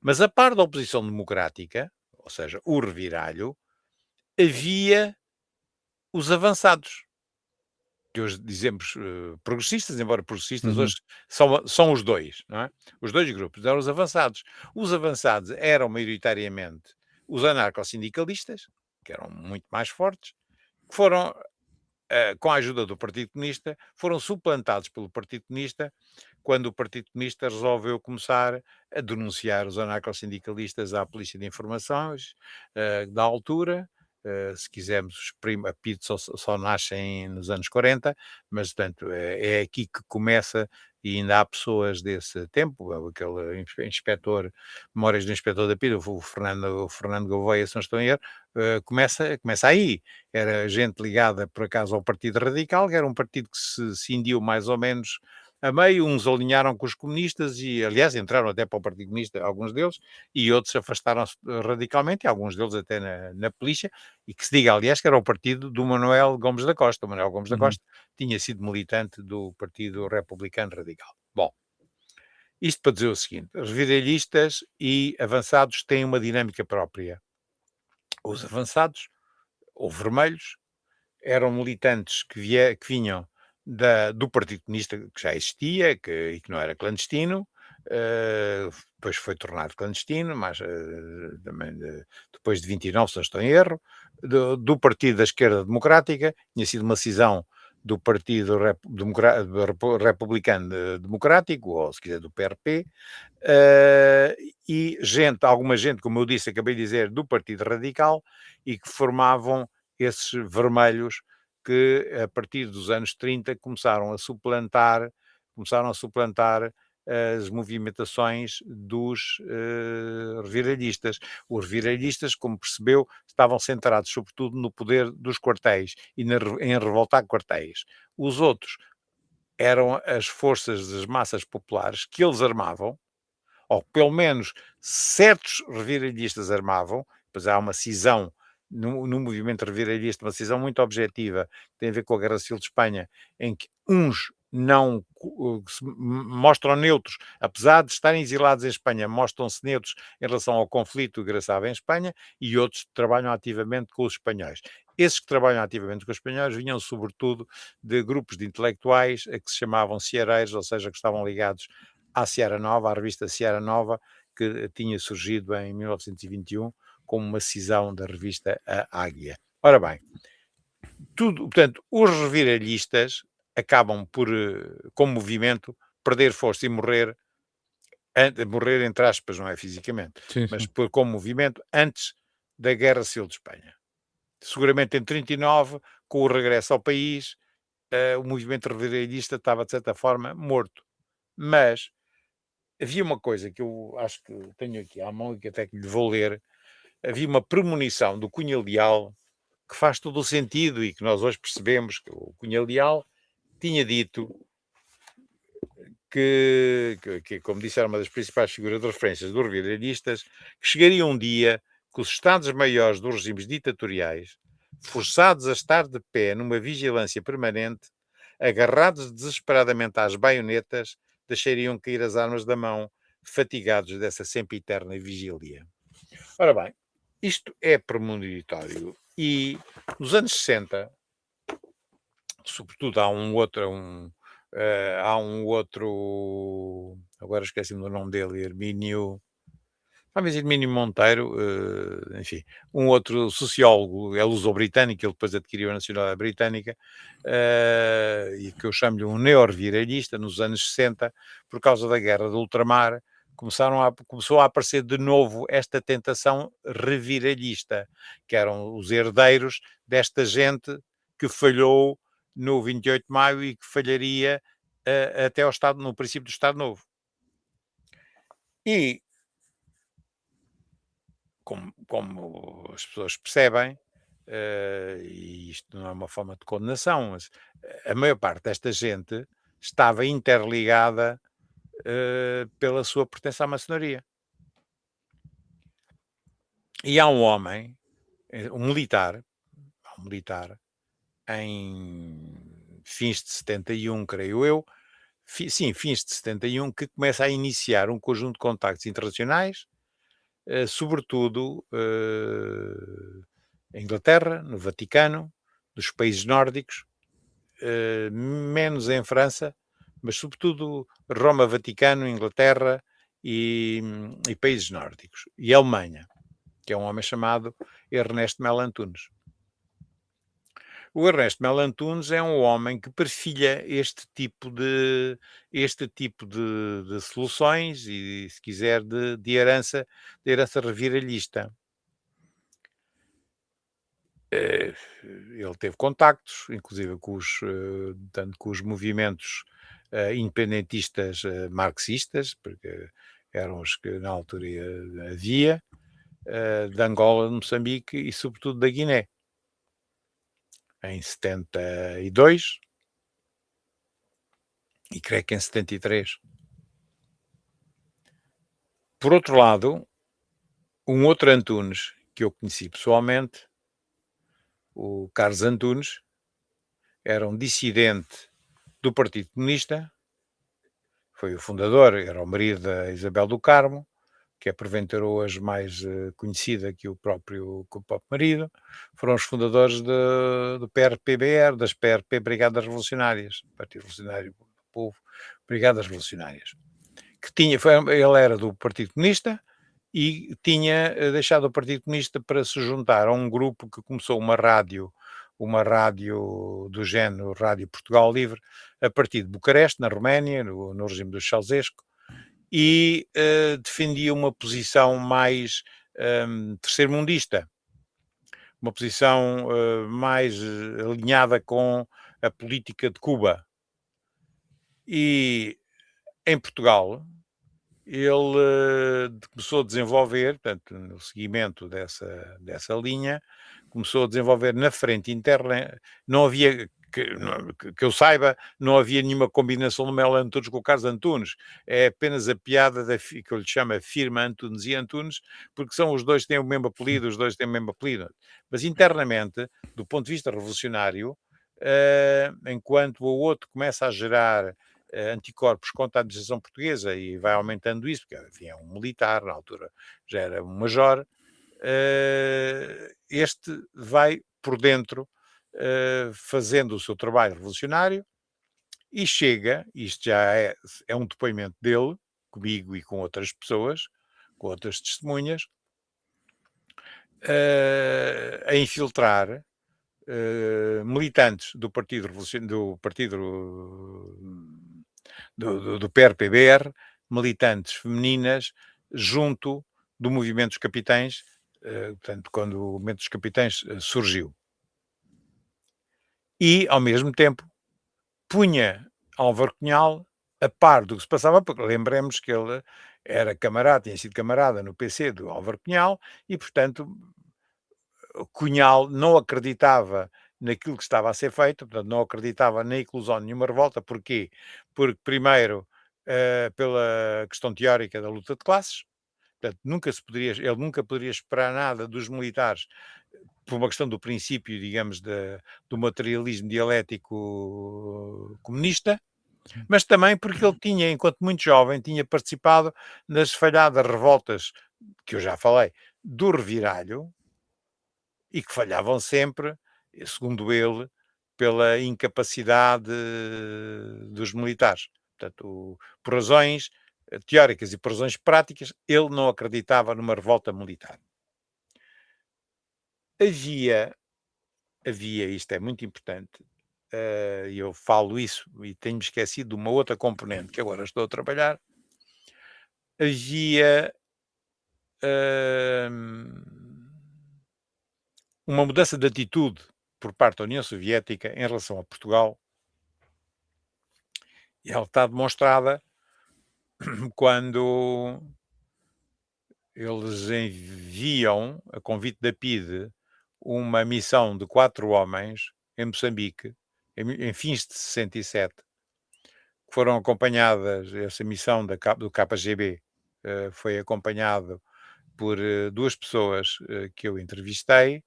Mas a par da oposição democrática, ou seja, o reviralho, havia os avançados, que hoje dizemos progressistas, embora progressistas Uhum. hoje são os dois, não é? Os dois grupos eram os avançados. Os avançados eram maioritariamente os anarcossindicalistas, que eram muito mais fortes, que foram, com a ajuda do Partido Comunista, foram suplantados pelo Partido Comunista quando o Partido Comunista resolveu começar a denunciar os anarcossindicalistas à Polícia de Informações da altura. Se quisermos, a PIDE só nascem nos anos 40, mas, portanto, é aqui que começa, e ainda há pessoas desse tempo, aquele inspetor, memórias do inspetor da PIDE, o Fernando Gouveia, se não estou em erro, começa aí. Era gente ligada, por acaso, ao Partido Radical, que era um partido que se cindiu mais ou menos a meio, uns alinharam com os comunistas e, aliás, entraram até para o Partido Comunista, alguns deles, e outros afastaram-se radicalmente, e alguns deles até na polícia, e que se diga, aliás, que era o partido do Manuel Gomes da Costa. O Manuel Gomes da Uhum. Costa tinha sido militante do Partido Republicano Radical. Bom, isto para dizer o seguinte, os viralhistas e avançados têm uma dinâmica própria. Os avançados, ou vermelhos, eram militantes que vinham do Partido Comunista, que já existia e que não era clandestino, depois foi tornado clandestino, mas também depois de 29, se não estou em erro, do Partido da Esquerda Democrática, tinha sido uma cisão do Partido Republicano Democrático, ou se quiser do PRP, e alguma gente, como eu disse, acabei de dizer, do Partido Radical, e que formavam esses vermelhos que, a partir dos anos 30, começaram a suplantar as movimentações dos reviralhistas. Os reviralhistas, como percebeu, estavam centrados sobretudo no poder dos quartéis e em revoltar quartéis. Os outros eram as forças das massas populares que eles armavam, ou pelo menos certos reviralhistas armavam, pois há uma cisão no movimento reviralhista, uma cisão muito objetiva, que tem a ver com a Guerra Civil de Espanha, em que uns não se mostram neutros, apesar de estarem exilados em Espanha, mostram-se neutros em relação ao conflito que graçava em Espanha, e outros trabalham ativamente com os espanhóis. Esses que trabalham ativamente com os espanhóis vinham sobretudo de grupos de intelectuais a que se chamavam seareiros, ou seja, que estavam ligados à Seara Nova, à revista Seara Nova, que tinha surgido em 1921 como uma cisão da revista A Águia. Ora bem, portanto, os reviralhistas acabam por, como movimento, perder força e morrer, morrer entre aspas, não é fisicamente, Sim, mas sim. como movimento antes da Guerra Civil de Espanha. Seguramente em 39, com o regresso ao país, o movimento reviralhista estava, de certa forma, morto. Mas havia uma coisa que eu acho que tenho aqui à mão e que até que lhe vou ler. Havia uma premonição do Cunha Leal que faz todo o sentido e que nós hoje percebemos que o Cunha Leal tinha dito que, como disse, era uma das principais figuras de referências dos reviralistas, que chegaria um dia que os Estados-Maiores dos regimes ditatoriais, forçados a estar de pé numa vigilância permanente, agarrados desesperadamente às baionetas, deixariam cair as armas da mão, fatigados dessa sempre eterna vigília. Ora bem, isto é premonitório e nos anos 60, sobretudo há um outro, agora esqueci-me do nome dele, talvez Hermínio Monteiro, enfim, um outro sociólogo, é luso-britânico, ele depois adquiriu a nacionalidade britânica, e que eu chamo-lhe um neo-reviralhista, nos anos 60, por causa da guerra do ultramar, começou a aparecer de novo esta tentação reviralhista, que eram os herdeiros desta gente que falhou no 28 de maio e que falharia até ao Estado, no princípio do Estado Novo. E como as pessoas percebem, e isto não é uma forma de condenação, mas a maior parte desta gente estava interligada pela sua pertença à maçonaria. E há um homem, um militar, em fins de 71, creio eu, fins de 71, que começa a iniciar um conjunto de contactos internacionais, sobretudo em Inglaterra, no Vaticano, nos países nórdicos, menos em França, mas sobretudo Roma, Vaticano, Inglaterra e países nórdicos. E Alemanha, que é um homem chamado Ernesto Mel Antunes. O Ernesto Mel Antunes é um homem que perfilha este tipo de soluções e, se quiser, de herança reviralhista. Ele teve contactos, inclusive tanto com os movimentos independentistas marxistas, porque eram os que na altura havia, de Angola, de Moçambique e sobretudo da Guiné. Em 72 e creio que em 73. Por outro lado, um outro Antunes que eu conheci pessoalmente, o Carlos Antunes, era um dissidente do Partido Comunista, foi o fundador, era o marido da Isabel do Carmo, que é porventura hoje mais conhecida que o próprio marido. Foram os fundadores do PRPBR, das PRP Brigadas Revolucionárias, Partido Revolucionário do Povo, Brigadas Revolucionárias, ele era do Partido Comunista e tinha deixado o Partido Comunista para se juntar a um grupo que começou uma rádio do género Rádio Portugal Livre, a partir de Bucareste, na Roménia, no regime do Ceausescu, e defendia uma posição mais terceiro-mundista, uma posição mais alinhada com a política de Cuba. E em Portugal, ele começou a desenvolver, portanto, no seguimento dessa linha, começou a desenvolver na frente interna. Não havia, que eu saiba, não havia nenhuma combinação do Melo Antunes com o Carlos Antunes. É apenas a piada que eu lhe chamo a firma Antunes e Antunes, porque são os dois que têm o mesmo apelido, os dois têm o mesmo apelido. Mas internamente, do ponto de vista revolucionário, enquanto o outro começa a gerar anticorpos contra a administração portuguesa e vai aumentando isso, porque enfim, é um militar, na altura já era um major, este vai por dentro fazendo o seu trabalho revolucionário e chega, isto já é um depoimento dele, comigo e com outras pessoas, com outras testemunhas, a infiltrar militantes do Partido Revolucionário, do Partido do PRPBR, militantes femininas, junto do movimento dos capitães, portanto, quando o movimento dos capitães surgiu. E, ao mesmo tempo, punha Álvaro Cunhal a par do que se passava, porque lembremos que ele era camarada, tinha sido camarada no PC do Álvaro Cunhal e, portanto, Cunhal não acreditava naquilo que estava a ser feito, portanto, não acreditava na inclusão de nenhuma revolta. Porquê? Porque, primeiro, pela questão teórica da luta de classes, portanto, ele nunca poderia esperar nada dos militares por uma questão do princípio, digamos, do materialismo dialético comunista, mas também porque ele tinha, enquanto muito jovem, tinha participado nas falhadas revoltas, que eu já falei, do Reviralho, e que falhavam sempre, segundo ele, pela incapacidade dos militares. Portanto, por razões teóricas e por razões práticas, ele não acreditava numa revolta militar. Havia, isto é muito importante, e eu falo isso e tenho-me esquecido de uma outra componente que agora estou a trabalhar, havia uma mudança de atitude por parte da União Soviética em relação a Portugal, e ela está demonstrada quando eles enviam, a convite da PIDE, uma missão de 4 homens em Moçambique, em fins de 67, que foram acompanhadas, essa missão do KGB foi acompanhado por 2 pessoas que eu entrevistei,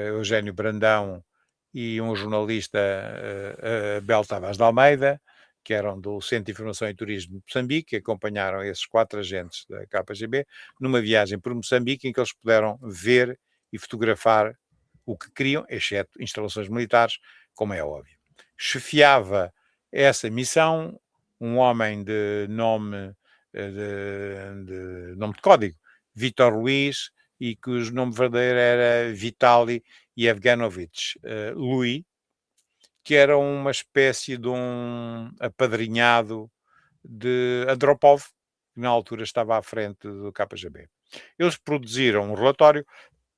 Eugénio Brandão e um jornalista, Abel Tavares de Almeida, que eram do Centro de Informação e Turismo de Moçambique, que acompanharam esses 4 agentes da KGB numa viagem por Moçambique, em que eles puderam ver e fotografar o que queriam, exceto instalações militares, como é óbvio. Chefiava essa missão um homem de nome de código, Vítor Luís, e cujo nome verdadeiro era Vitaly Yevgenovich Louis, que era uma espécie de um apadrinhado de Andropov, que na altura estava à frente do KGB. Eles produziram um relatório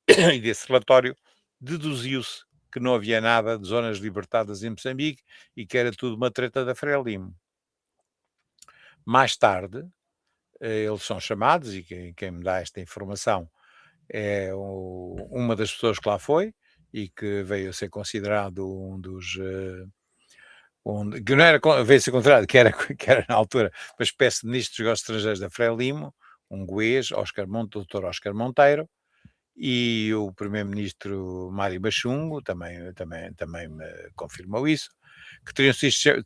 e desse relatório deduziu-se que não havia nada de zonas libertadas em Moçambique e que era tudo uma treta da Frelimo. Mais tarde, eles são chamados, e quem me dá esta informação é uma das pessoas que lá foi e que veio a ser considerado um dos... que não era, veio a ser considerado, que era na altura uma espécie de ministro dos negócios estrangeiros da Frelimo, um goês, Dr. Oscar Monteiro, e o primeiro-ministro Mário Bachungo também me confirmou isso, que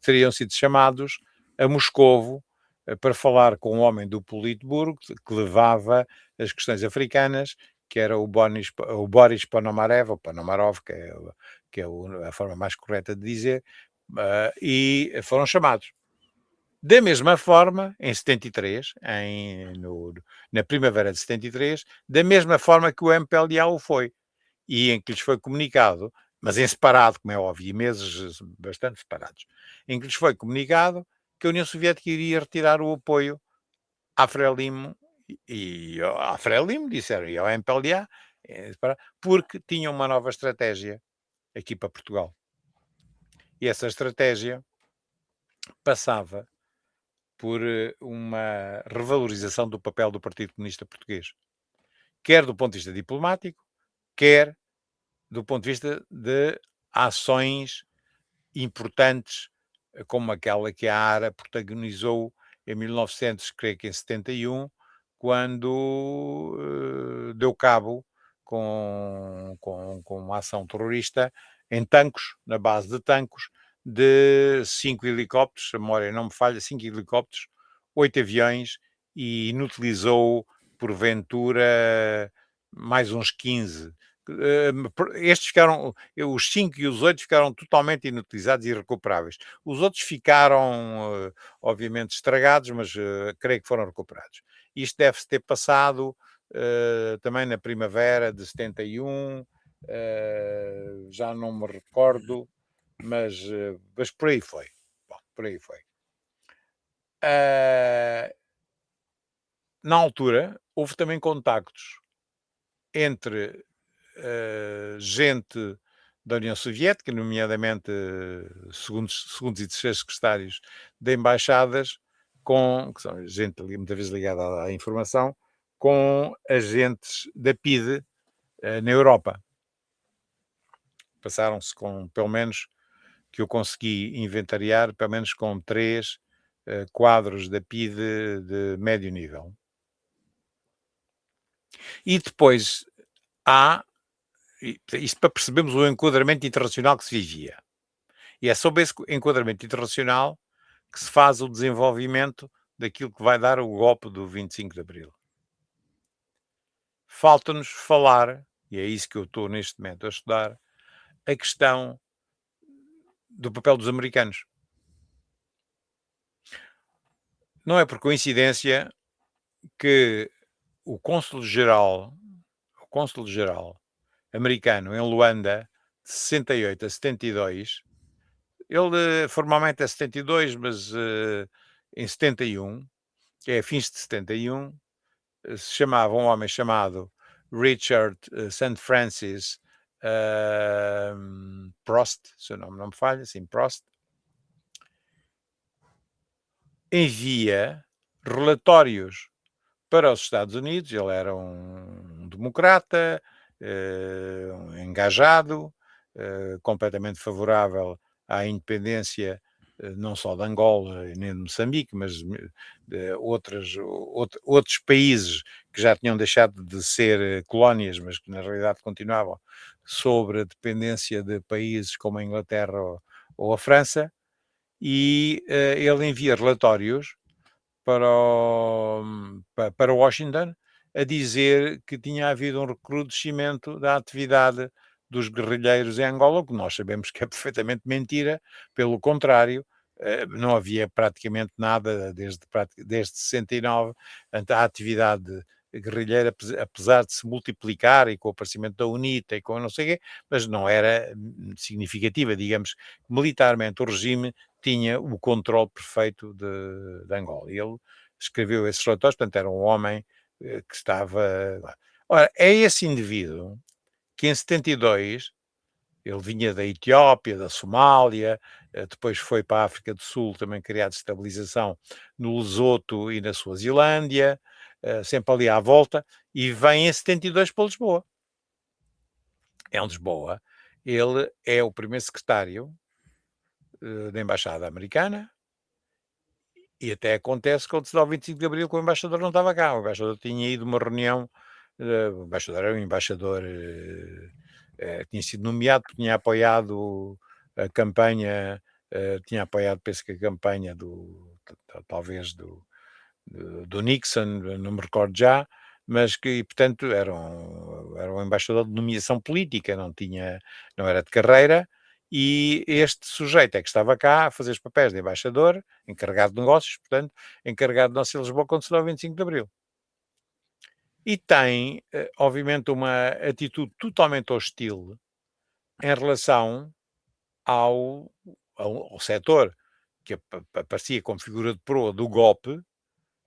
teriam sido chamados a Moscovo para falar com um homem do Politburgo que levava as questões africanas, que era o Boris Ponomarev, ou Ponomarov, que é a forma mais correta de dizer, e foram chamados. Da mesma forma, em 73, na primavera de 73, da mesma forma que o MPLA o foi, e em que lhes foi comunicado, mas em separado, como é óbvio, e meses bastante separados, em que lhes foi comunicado que a União Soviética iria retirar o apoio à Frelimo, e à Frelimo disseram, e ao MPLA, porque tinham uma nova estratégia aqui para Portugal. E essa estratégia passava por uma revalorização do papel do Partido Comunista Português, quer do ponto de vista diplomático, quer do ponto de vista de ações importantes, como aquela que a ARA protagonizou em 1900, creio que em 71, quando deu cabo com uma ação terrorista em Tancos, na base de Tancos, de 5 helicópteros, a memória não me falha, 5 helicópteros, 8 aviões, e inutilizou, porventura, mais uns 15. Estes ficaram, os 5 e os 8 ficaram totalmente inutilizados e irrecuperáveis. Os outros ficaram, obviamente, estragados, mas creio que foram recuperados. Isto deve-se ter passado também na primavera de 71, já não me recordo, mas por aí foi. Bom, por aí foi. Na altura, houve também contactos entre gente da União Soviética, nomeadamente segundos e terceiros secretários de embaixadas, que são gente muitas vezes ligada à informação, com agentes da PIDE na Europa. Passaram-se com, pelo menos, que eu consegui inventariar, pelo menos com 3 quadros da PIDE de médio nível. E depois há, isto para percebermos o enquadramento internacional que se vivia. E é sobre esse enquadramento internacional que se faz o desenvolvimento daquilo que vai dar o golpe do 25 de Abril. Falta-nos falar, e é isso que eu estou neste momento a estudar, a questão do papel dos americanos. Não é por coincidência que o cônsul-geral americano em Luanda, de 68 a 72, ele formalmente é 72, mas em 71, que é fins de 71, se chamava um homem chamado Richard St. Francis Prost, se o nome não me falha, sim, Prost, envia relatórios para os Estados Unidos. Ele era um democrata, engajado, completamente favorável à independência, não só de Angola nem de Moçambique, mas de outros países que já tinham deixado de ser colónias, mas que na realidade continuavam sobre a dependência de países como a Inglaterra ou a França, e ele envia relatórios para Washington a dizer que tinha havido um recrudescimento da atividade dos guerrilheiros em Angola, o que nós sabemos que é perfeitamente mentira. Pelo contrário, não havia praticamente nada desde 69. A atividade guerrilheira, apesar de se multiplicar e com o aparecimento da UNITA e com não sei o quê, mas não era significativa. Digamos, militarmente o regime tinha o controle perfeito de Angola. E ele escreveu esses relatórios, portanto era um homem que estava lá. Ora, é esse indivíduo que em 72 ele vinha da Etiópia, da Somália, depois foi para a África do Sul, também criado estabilização no Lesoto e na Suazilândia, sempre ali à volta, e vem em 72 para Lisboa. Em Lisboa, ele é o primeiro secretário da Embaixada Americana, e até acontece que antes do 25 de Abril que o embaixador não estava cá. O embaixador tinha ido a uma reunião, o embaixador era um embaixador, tinha sido nomeado porque tinha apoiado a campanha, tinha apoiado, penso que a campanha talvez do Nixon, não me recordo já, mas que, portanto, era um embaixador de nomeação política, não era de carreira, e este sujeito é que estava cá a fazer os papéis de embaixador, encarregado de negócios, portanto, encarregado de Nossa Lisboa quando se dá o 25 de Abril. E tem, obviamente, uma atitude totalmente hostil em relação ao setor que aparecia como figura de proa do golpe,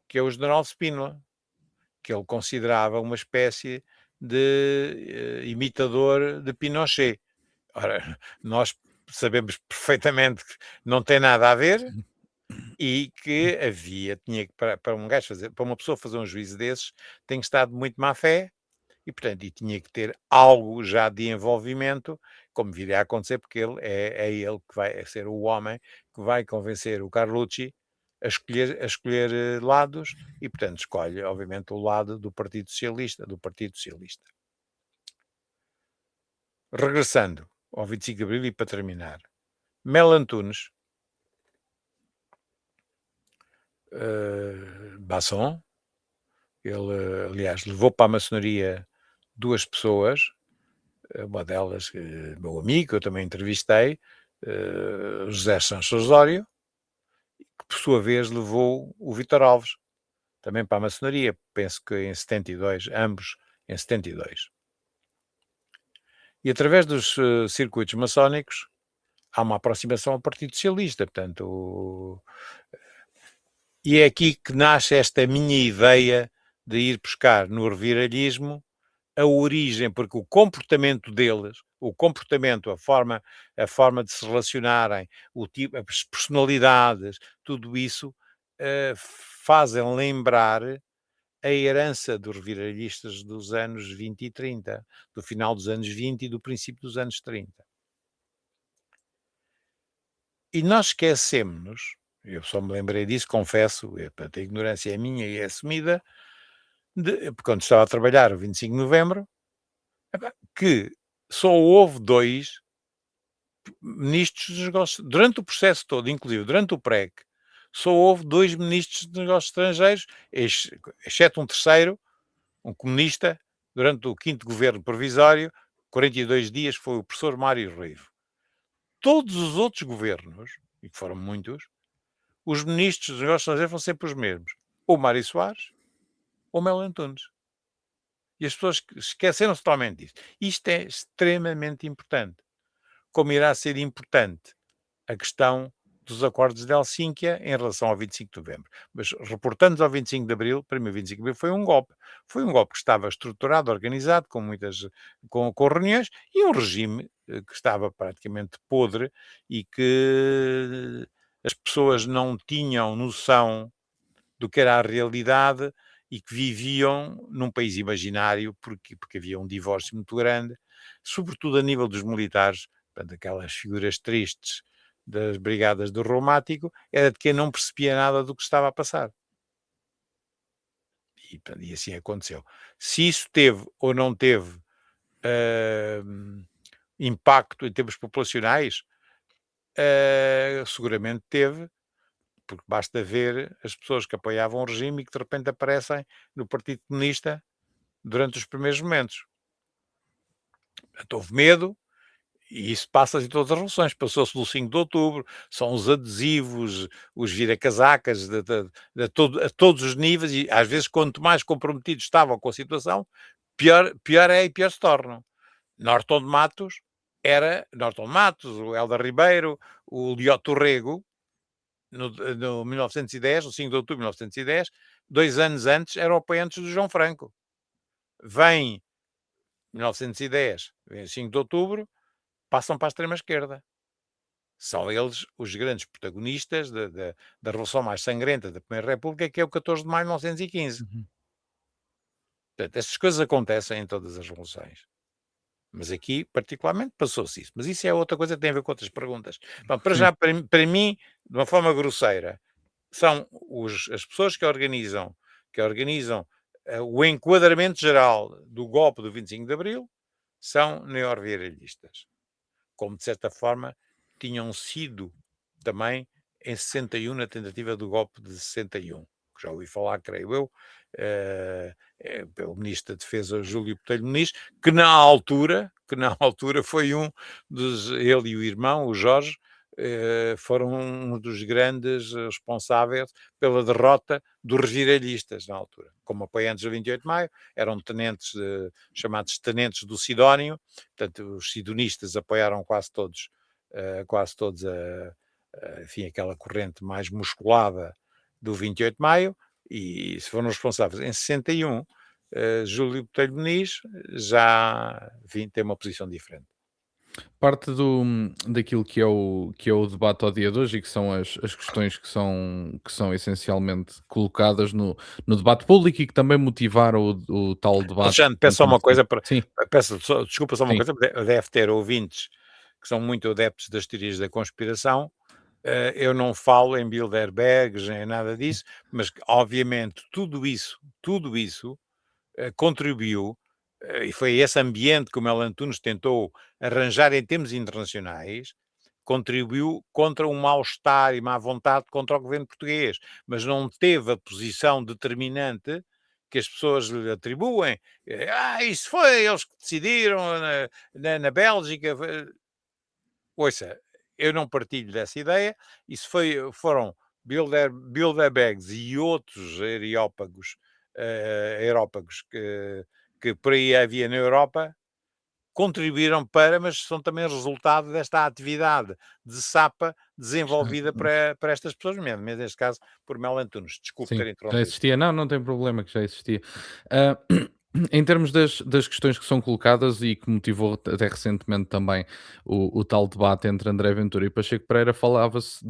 que é o general Spínola, que ele considerava uma espécie de imitador de Pinochet. Ora, nós sabemos perfeitamente que não tem nada a ver e que tinha que, para um gajo fazer, para uma pessoa fazer um juízo desses, tem que estar de muito má fé e, portanto, tinha que ter algo já de envolvimento como viria a acontecer, porque é ele que vai ser o homem que vai convencer o Carlucci a escolher lados e, portanto, escolhe, obviamente, o lado do Partido Socialista, Regressando ao 25 de Abril e para terminar, Mel Antunes, Basson, ele, aliás, levou para a maçonaria 2 pessoas, uma delas, meu amigo, eu também entrevistei, José Sancho Osório, que por sua vez levou o Vítor Alves, também para a maçonaria, penso que em 72, ambos em 72. E através dos circuitos maçónicos há uma aproximação ao Partido Socialista, portanto, e é aqui que nasce esta minha ideia de ir buscar no reviralhismo a origem, porque o comportamento deles, a forma de se relacionarem, o tipo, as personalidades, tudo isso fazem lembrar a herança dos reviralhistas dos anos 20 e 30, do final dos anos 20 e do princípio dos anos 30. E nós esquecemos, eu só me lembrei disso, confesso, a ignorância é minha e é assumida, quando estava a trabalhar o 25 de novembro, que só houve 2 ministros dos negócios, durante o processo todo, inclusive durante o PREC, só houve 2 ministros de negócios estrangeiros, exceto um terceiro, um comunista, durante o 5º governo provisório, 42 dias, foi o professor Mário Ruivo. Todos os outros governos, e que foram muitos, os ministros dos negócios estrangeiros vão sempre os mesmos. Ou Mário Soares, ou Melo Antunes. E as pessoas esqueceram-se totalmente disso. Isto é extremamente importante. Como irá ser importante a questão dos acordos de Helsínquia em relação ao 25 de novembro. Mas reportando ao 25 de abril, para mim o 25 de abril foi um golpe. Foi um golpe que estava estruturado, organizado, com reuniões, e um regime que estava praticamente podre e que as pessoas não tinham noção do que era a realidade e que viviam num país imaginário porque havia um divórcio muito grande, sobretudo a nível dos militares, portanto, aquelas figuras tristes das brigadas do Reumático, era de quem não percebia nada do que estava a passar. E assim aconteceu. Se isso teve ou não teve impacto em termos populacionais, seguramente teve, porque basta ver as pessoas que apoiavam o regime e que de repente aparecem no Partido Comunista durante os primeiros momentos. Houve medo, e isso passa em todas as revoluções. Passou-se do 5 de outubro, são os adesivos, os vira-casacas, a todos os níveis, e às vezes quanto mais comprometidos estavam com a situação, pior é e pior se tornam. Norton de Matos, o Helder Ribeiro, o Lioto Rego, no 1910, no 5 de outubro de 1910, 2 anos antes, eram apoiantes do João Franco. Vem 1910, vem o 5 de outubro, passam para a extrema-esquerda. São eles os grandes protagonistas da Revolução mais sangrenta da Primeira República, que é o 14 de maio de 1915. Portanto, estas coisas acontecem em todas as revoluções. Mas aqui, particularmente, passou-se isso. Mas isso é outra coisa que tem a ver com outras perguntas. Bom, para mim, de uma forma grosseira, são as pessoas que organizam o enquadramento geral do golpe do 25 de Abril, são neorviralistas. Como, de certa forma, tinham sido também em 61, na tentativa do golpe de 61. Que já ouvi falar, creio eu, pelo Ministro da Defesa, Júlio Botelho Muniz, que na altura foi ele e o irmão, o Jorge, foram um dos grandes responsáveis pela derrota dos reviralhistas na altura. Como apoiantes do 28 de Maio, eram tenentes, chamados tenentes do Sidónio, portanto os sidonistas apoiaram quase todos enfim, aquela corrente mais musculada do 28 de Maio, e se foram responsáveis em 61, Júlio Botelho Muniz já, enfim, tem uma posição diferente. Parte daquilo que é o debate ao dia de hoje e que são as questões que são essencialmente colocadas no debate público e que também motivaram o tal debate. Alexandre, peço só uma coisa, Sim, desculpa só uma sim. coisa, deve ter ouvintes que são muito adeptos das teorias da conspiração. Eu não falo em Bilderbergs, nem nada disso, mas que, obviamente, tudo isso contribuiu, e foi esse ambiente que o Melo Antunes tentou arranjar em termos internacionais, contribuiu contra um mal-estar e má vontade contra o governo português, mas não teve a posição determinante que as pessoas lhe atribuem. Isso foi eles que decidiram na Bélgica. Ouça, eu não partilho dessa ideia. Isso foram Bilderbergs e outros aerópagos que por aí havia na Europa, contribuíram para, mas são também resultado desta atividade de sapa desenvolvida para estas pessoas, mesmo neste caso por Mel Antunes. Desculpe Sim, ter já interrompido. existia. Não, não tem problema que já existia. Ah, em termos das questões que são colocadas e que motivou até recentemente também o tal debate entre André Ventura e Pacheco Pereira, falava-se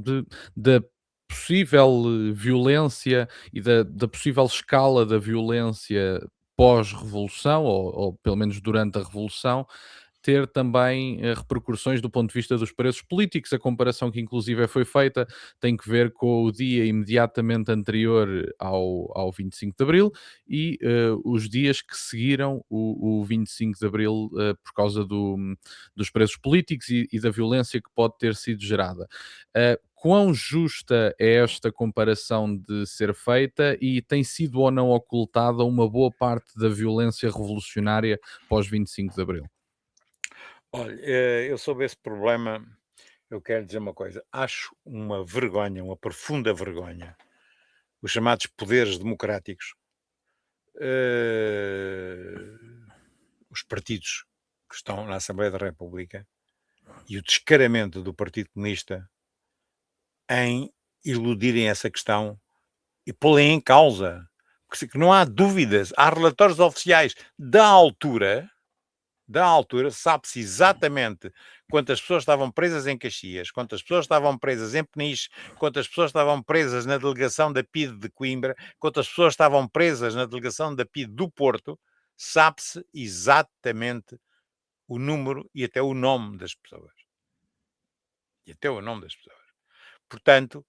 da possível violência e da possível escala da violência pós-revolução, ou pelo menos durante a revolução, ter também repercussões do ponto de vista dos preços políticos. A comparação que inclusive foi feita tem que ver com o dia imediatamente anterior ao 25 de Abril e os dias que seguiram o 25 de Abril por causa dos preços políticos e da violência que pode ter sido gerada. Quão justa é esta comparação de ser feita e tem sido ou não ocultada uma boa parte da violência revolucionária pós 25 de Abril? Olha, eu sobre esse problema, eu quero dizer uma coisa. Acho uma vergonha, uma profunda vergonha, os chamados poderes democráticos, eh, os partidos que estão na Assembleia da República e o descaramento do Partido Comunista em iludirem essa questão e pô-la em causa. Que não há dúvidas, há relatórios oficiais da altura, sabe-se exatamente quantas pessoas estavam presas em Caxias, quantas pessoas estavam presas em Peniche, quantas pessoas estavam presas na delegação da PIDE de Coimbra, quantas pessoas estavam presas na delegação da PIDE do Porto, sabe-se exatamente o número e até o nome das pessoas. E até o nome das pessoas. Portanto,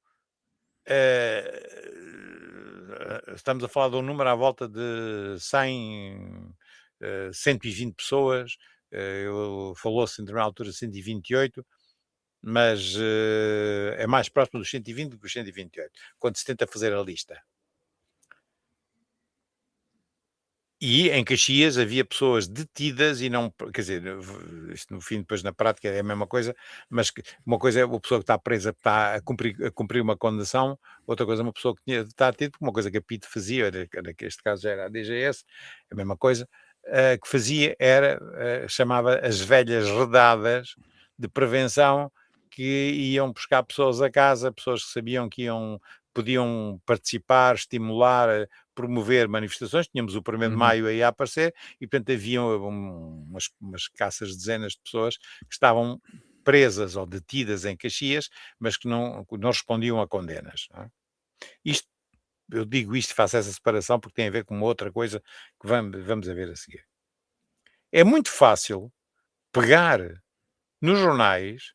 estamos a falar de um número à volta de 100, 120 pessoas, falou-se em determinada altura 128, mas é mais próximo dos 120 do que dos 128, quando se tenta fazer a lista. E em Caxias havia pessoas detidas e não, quer dizer, isto no fim, depois na prática é a mesma coisa, mas uma coisa é uma pessoa que está presa, que está a cumprir uma condenação, outra coisa é uma pessoa que está detida, uma coisa que a PIDE fazia, neste caso já era a DGS, a mesma coisa, que fazia era, chamava as velhas redadas de prevenção, que iam buscar pessoas a casa, pessoas que sabiam que podiam participar, estimular, promover manifestações. Tínhamos o 1º de Uhum. Maio aí a aparecer e, portanto, havia umas caças de dezenas de pessoas que estavam presas ou detidas em Caxias, mas que não respondiam a condenas. Não é? Isto, eu digo isto e faço essa separação porque tem a ver com uma outra coisa que vamos a ver a seguir. É muito fácil pegar nos jornais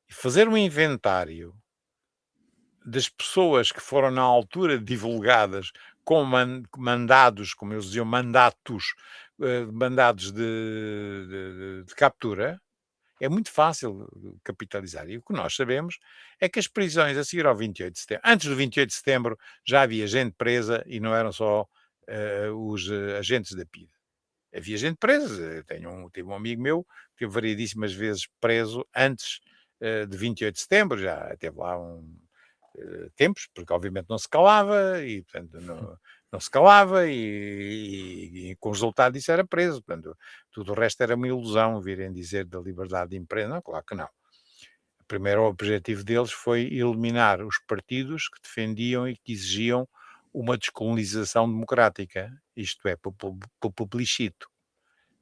e fazer um inventário das pessoas que foram na altura divulgadas com mandados, como eles diziam, mandados de captura, é muito fácil capitalizar. E o que nós sabemos é que as prisões a seguir ao 28 de setembro, antes do 28 de setembro, já havia gente presa e não eram só os agentes da PIDE. Havia gente presa. Tive um amigo meu que teve variedíssimas vezes preso antes de 28 de setembro, já teve lá tempos, porque obviamente não se calava e, portanto, não se calava e com o resultado disso era preso. Portanto, tudo o resto era uma ilusão, virem dizer da liberdade de imprensa. Não, claro que não. O primeiro objetivo deles foi eliminar os partidos que defendiam e que exigiam uma descolonização democrática, isto é, por plebiscito.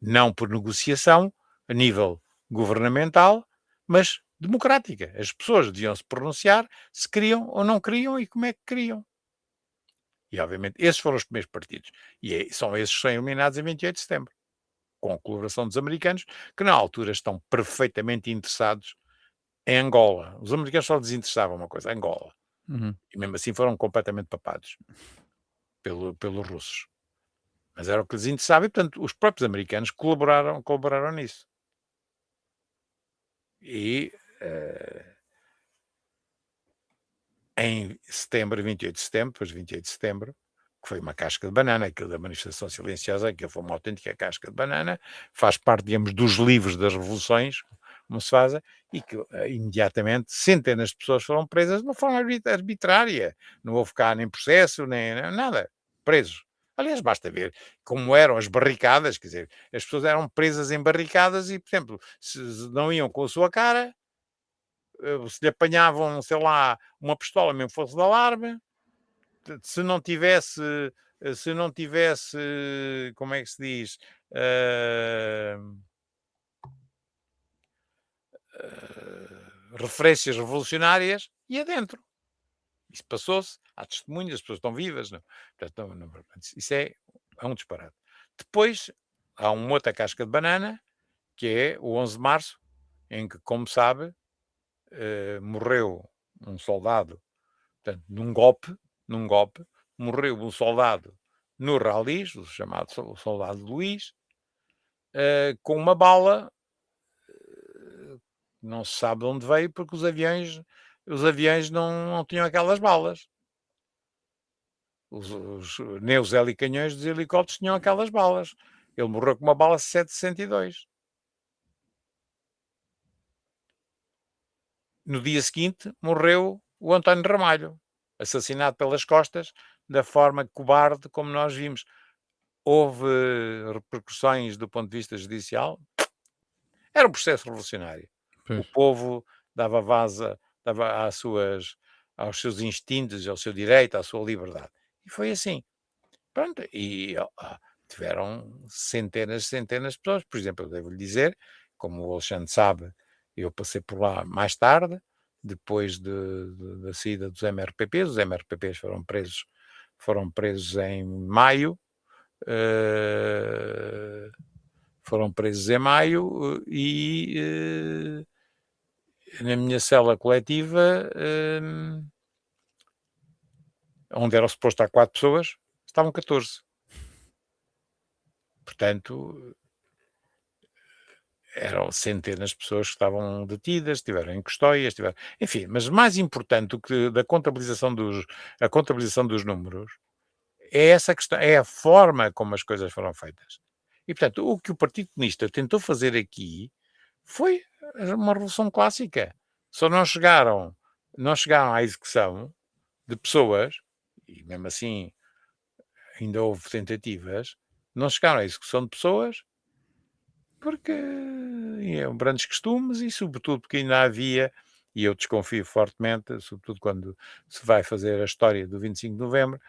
Não por negociação a nível governamental, mas democrática. As pessoas deviam se pronunciar se queriam ou não queriam e como é que queriam. E, obviamente, esses foram os primeiros partidos. E são esses que são eliminados em 28 de setembro. com a colaboração dos americanos, que na altura estão perfeitamente interessados em Angola. Os americanos só lhes interessava uma coisa, Angola. Uhum. E mesmo assim foram completamente papados pelos russos. Mas era o que lhes interessava e, portanto, os próprios americanos colaboraram nisso. E em setembro, 28 de setembro, depois de 28 de setembro, que foi uma casca de banana, aquilo da manifestação silenciosa, aquilo foi uma autêntica casca de banana, faz parte, digamos, dos livros das revoluções, como se faz, e que imediatamente centenas de pessoas foram presas de uma forma arbitrária. Não houve cá nem processo, nem nada. Presos. Aliás, basta ver como eram as barricadas, quer dizer, as pessoas eram presas em barricadas e, por exemplo, se não iam com a sua cara, se lhe apanhavam, sei lá, uma pistola, mesmo fosse de alarme, se não tivesse, como é que se diz, uh, referências revolucionárias, ia dentro. Isso passou-se, há testemunhas, as pessoas estão vivas. Não? Portanto, isso é um disparate. Depois, há uma outra casca de banana, que é o 11 de março, em que, como sabe, morreu um soldado, portanto, num golpe, morreu um soldado no Ralis, o chamado soldado Luís, com uma bala, não se sabe de onde veio, porque os aviões não tinham aquelas balas. Nem os helicanhões dos helicópteros tinham aquelas balas. Ele morreu com uma bala 7,62. No dia seguinte, morreu o António Ramalho, assassinado pelas costas, da forma cobarde como nós vimos. Houve repercussões do ponto de vista judicial? Era um processo revolucionário. O Pois. povo dava dava aos seus instintos, ao seu direito, à sua liberdade. E foi assim. Pronto, e tiveram centenas de pessoas. Por exemplo, eu devo-lhe dizer, como o Alexandre sabe, eu passei por lá mais tarde, depois da saída dos MRPPs. Os MRPPs foram presos em maio. E na minha cela coletiva, onde era suposto estar 4 pessoas, estavam 14. Portanto, eram centenas de pessoas que estavam detidas, estiveram em custódias, enfim, mas mais importante do que a contabilização dos números é essa questão, é a forma como as coisas foram feitas. E, portanto, o que o Partido Comunista tentou fazer aqui foi uma revolução clássica. Só não chegaram à execução de pessoas, e mesmo assim ainda houve tentativas, não chegaram à execução de pessoas porque iam grandes costumes e, sobretudo, porque ainda havia, e eu desconfio fortemente, sobretudo quando se vai fazer a história do 25 de novembro,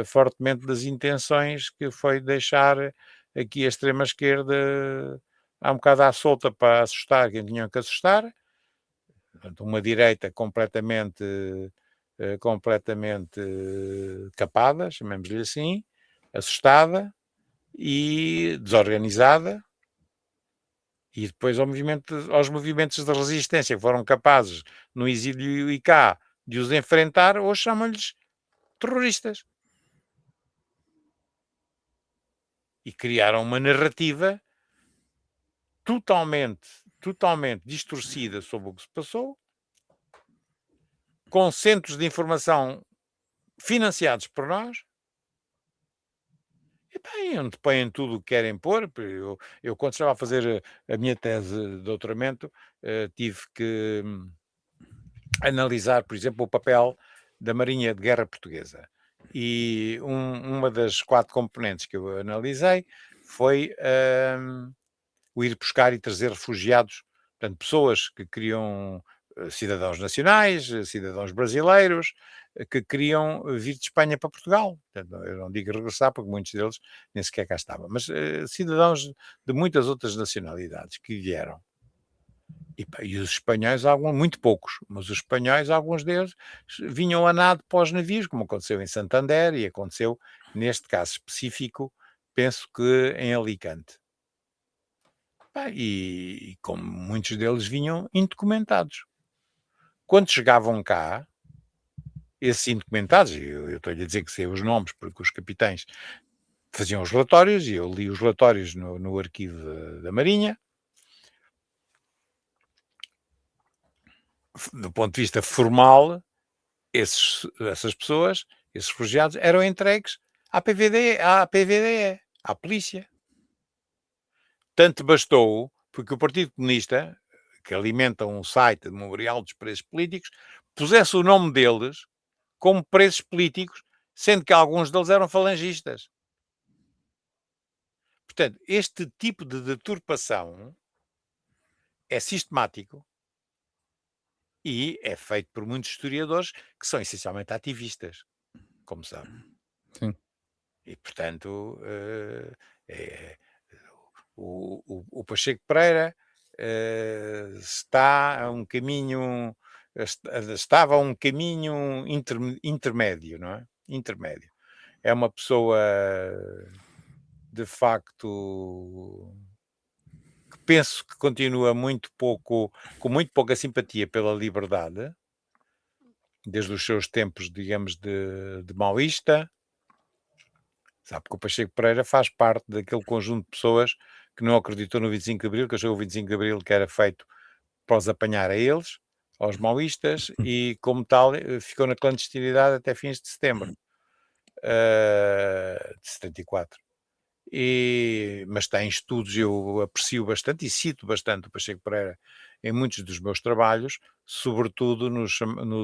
fortemente das intenções que foi deixar aqui a extrema-esquerda há um bocado à solta para assustar quem tinham que assustar. Portanto, uma direita completamente capada, chamemos-lhe assim, assustada e desorganizada, e depois aos movimentos de resistência que foram capazes, no exílio e cá, de os enfrentar, hoje chamam-lhes terroristas. E criaram uma narrativa totalmente distorcida sobre o que se passou, com centros de informação financiados por nós, e bem, onde põem tudo o que querem pôr. Eu quando estava a fazer a minha tese de doutoramento, tive que analisar, por exemplo, o papel da Marinha de Guerra Portuguesa. E uma das 4 componentes que eu analisei foi o ir buscar e trazer refugiados, portanto, pessoas que queriam, cidadãos nacionais, cidadãos brasileiros, que queriam vir de Espanha para Portugal. Portanto, eu não digo regressar, porque muitos deles nem sequer cá estavam, mas cidadãos de muitas outras nacionalidades que vieram. E os espanhóis, muito poucos, mas os espanhóis, alguns deles, vinham a nado para os navios, como aconteceu em Santander e aconteceu, neste caso específico, penso que em Alicante. Pá, e como muitos deles vinham indocumentados. Quando chegavam cá, esses indocumentados, eu estou-lhe a dizer que sei os nomes, porque os capitães faziam os relatórios, e eu li os relatórios no arquivo da Marinha. Do ponto de vista formal, essas pessoas, esses refugiados, eram entregues à polícia. Tanto bastou, porque o Partido Comunista, que alimenta um site de memorial dos presos políticos, pusesse o nome deles como presos políticos, sendo que alguns deles eram falangistas. Portanto, este tipo de deturpação é sistemático e é feito por muitos historiadores que são essencialmente ativistas, como sabe. Sim. E, portanto, é, o Pacheco Pereira está a um caminho, estava a um caminho intermédio, não é? Intermédio. É uma pessoa, de facto, que penso que continua com muito pouca simpatia pela liberdade, desde os seus tempos, digamos, de maoísta. Sabe que o Pacheco Pereira faz parte daquele conjunto de pessoas que não acreditou no 25 de Abril, que achou o 25 de Abril que era feito para os apanhar a eles, aos maoístas, e como tal ficou na clandestinidade até fins de setembro de 74. Mas tem estudos, eu aprecio bastante e cito bastante o Pacheco Pereira em muitos dos meus trabalhos, sobretudo nos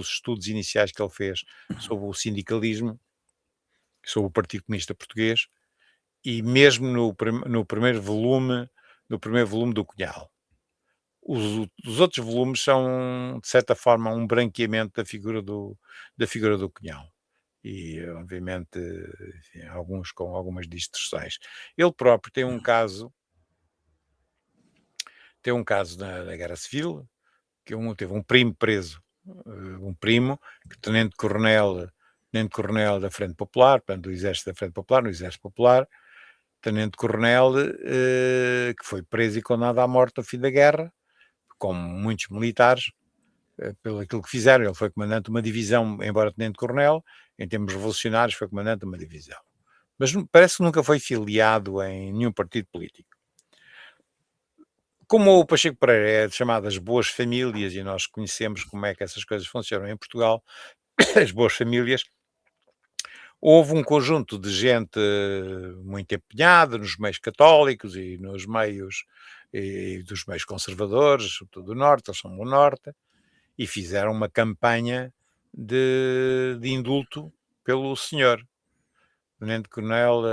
estudos iniciais que ele fez sobre o sindicalismo, sobre o Partido Comunista Português, e mesmo no primeiro volume do Cunhal. Os outros volumes são, de certa forma, um branqueamento da figura do Cunhal. E, obviamente, enfim, alguns com algumas distorções. Ele próprio tem um caso na Guerra Civil, que teve um primo preso, um primo, que tenente-coronel da Frente Popular, portanto, do Exército da Frente Popular, no Exército Popular, tenente-coronel, que foi preso e condenado à morte no fim da guerra, como muitos militares, pelo aquilo que fizeram. Ele foi comandante de uma divisão, embora tenente-coronel, em termos revolucionários foi comandante de uma divisão. Mas parece que nunca foi filiado em nenhum partido político. Como o Pacheco Pereira é de chamadas boas famílias, e nós conhecemos como é que essas coisas funcionam em Portugal, as boas famílias, houve um conjunto de gente muito empenhada nos meios católicos e nos meios dos meios conservadores, sobretudo do Norte, eles são do Norte, e fizeram uma campanha de indulto pelo senhor, tenente-coronel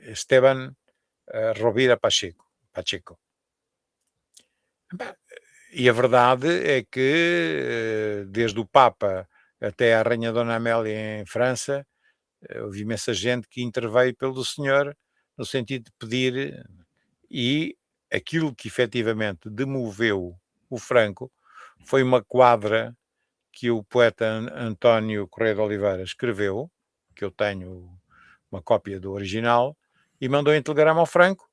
Esteban Rovira Pacheco. E a verdade é que, desde o Papa até a Rainha Dona Amélia em França, houve imensa gente que interveio pelo senhor, no sentido de pedir, e aquilo que efetivamente demoveu o Franco foi uma quadra que o poeta António Correia de Oliveira escreveu, que eu tenho uma cópia do original, e mandou em telegrama ao Franco,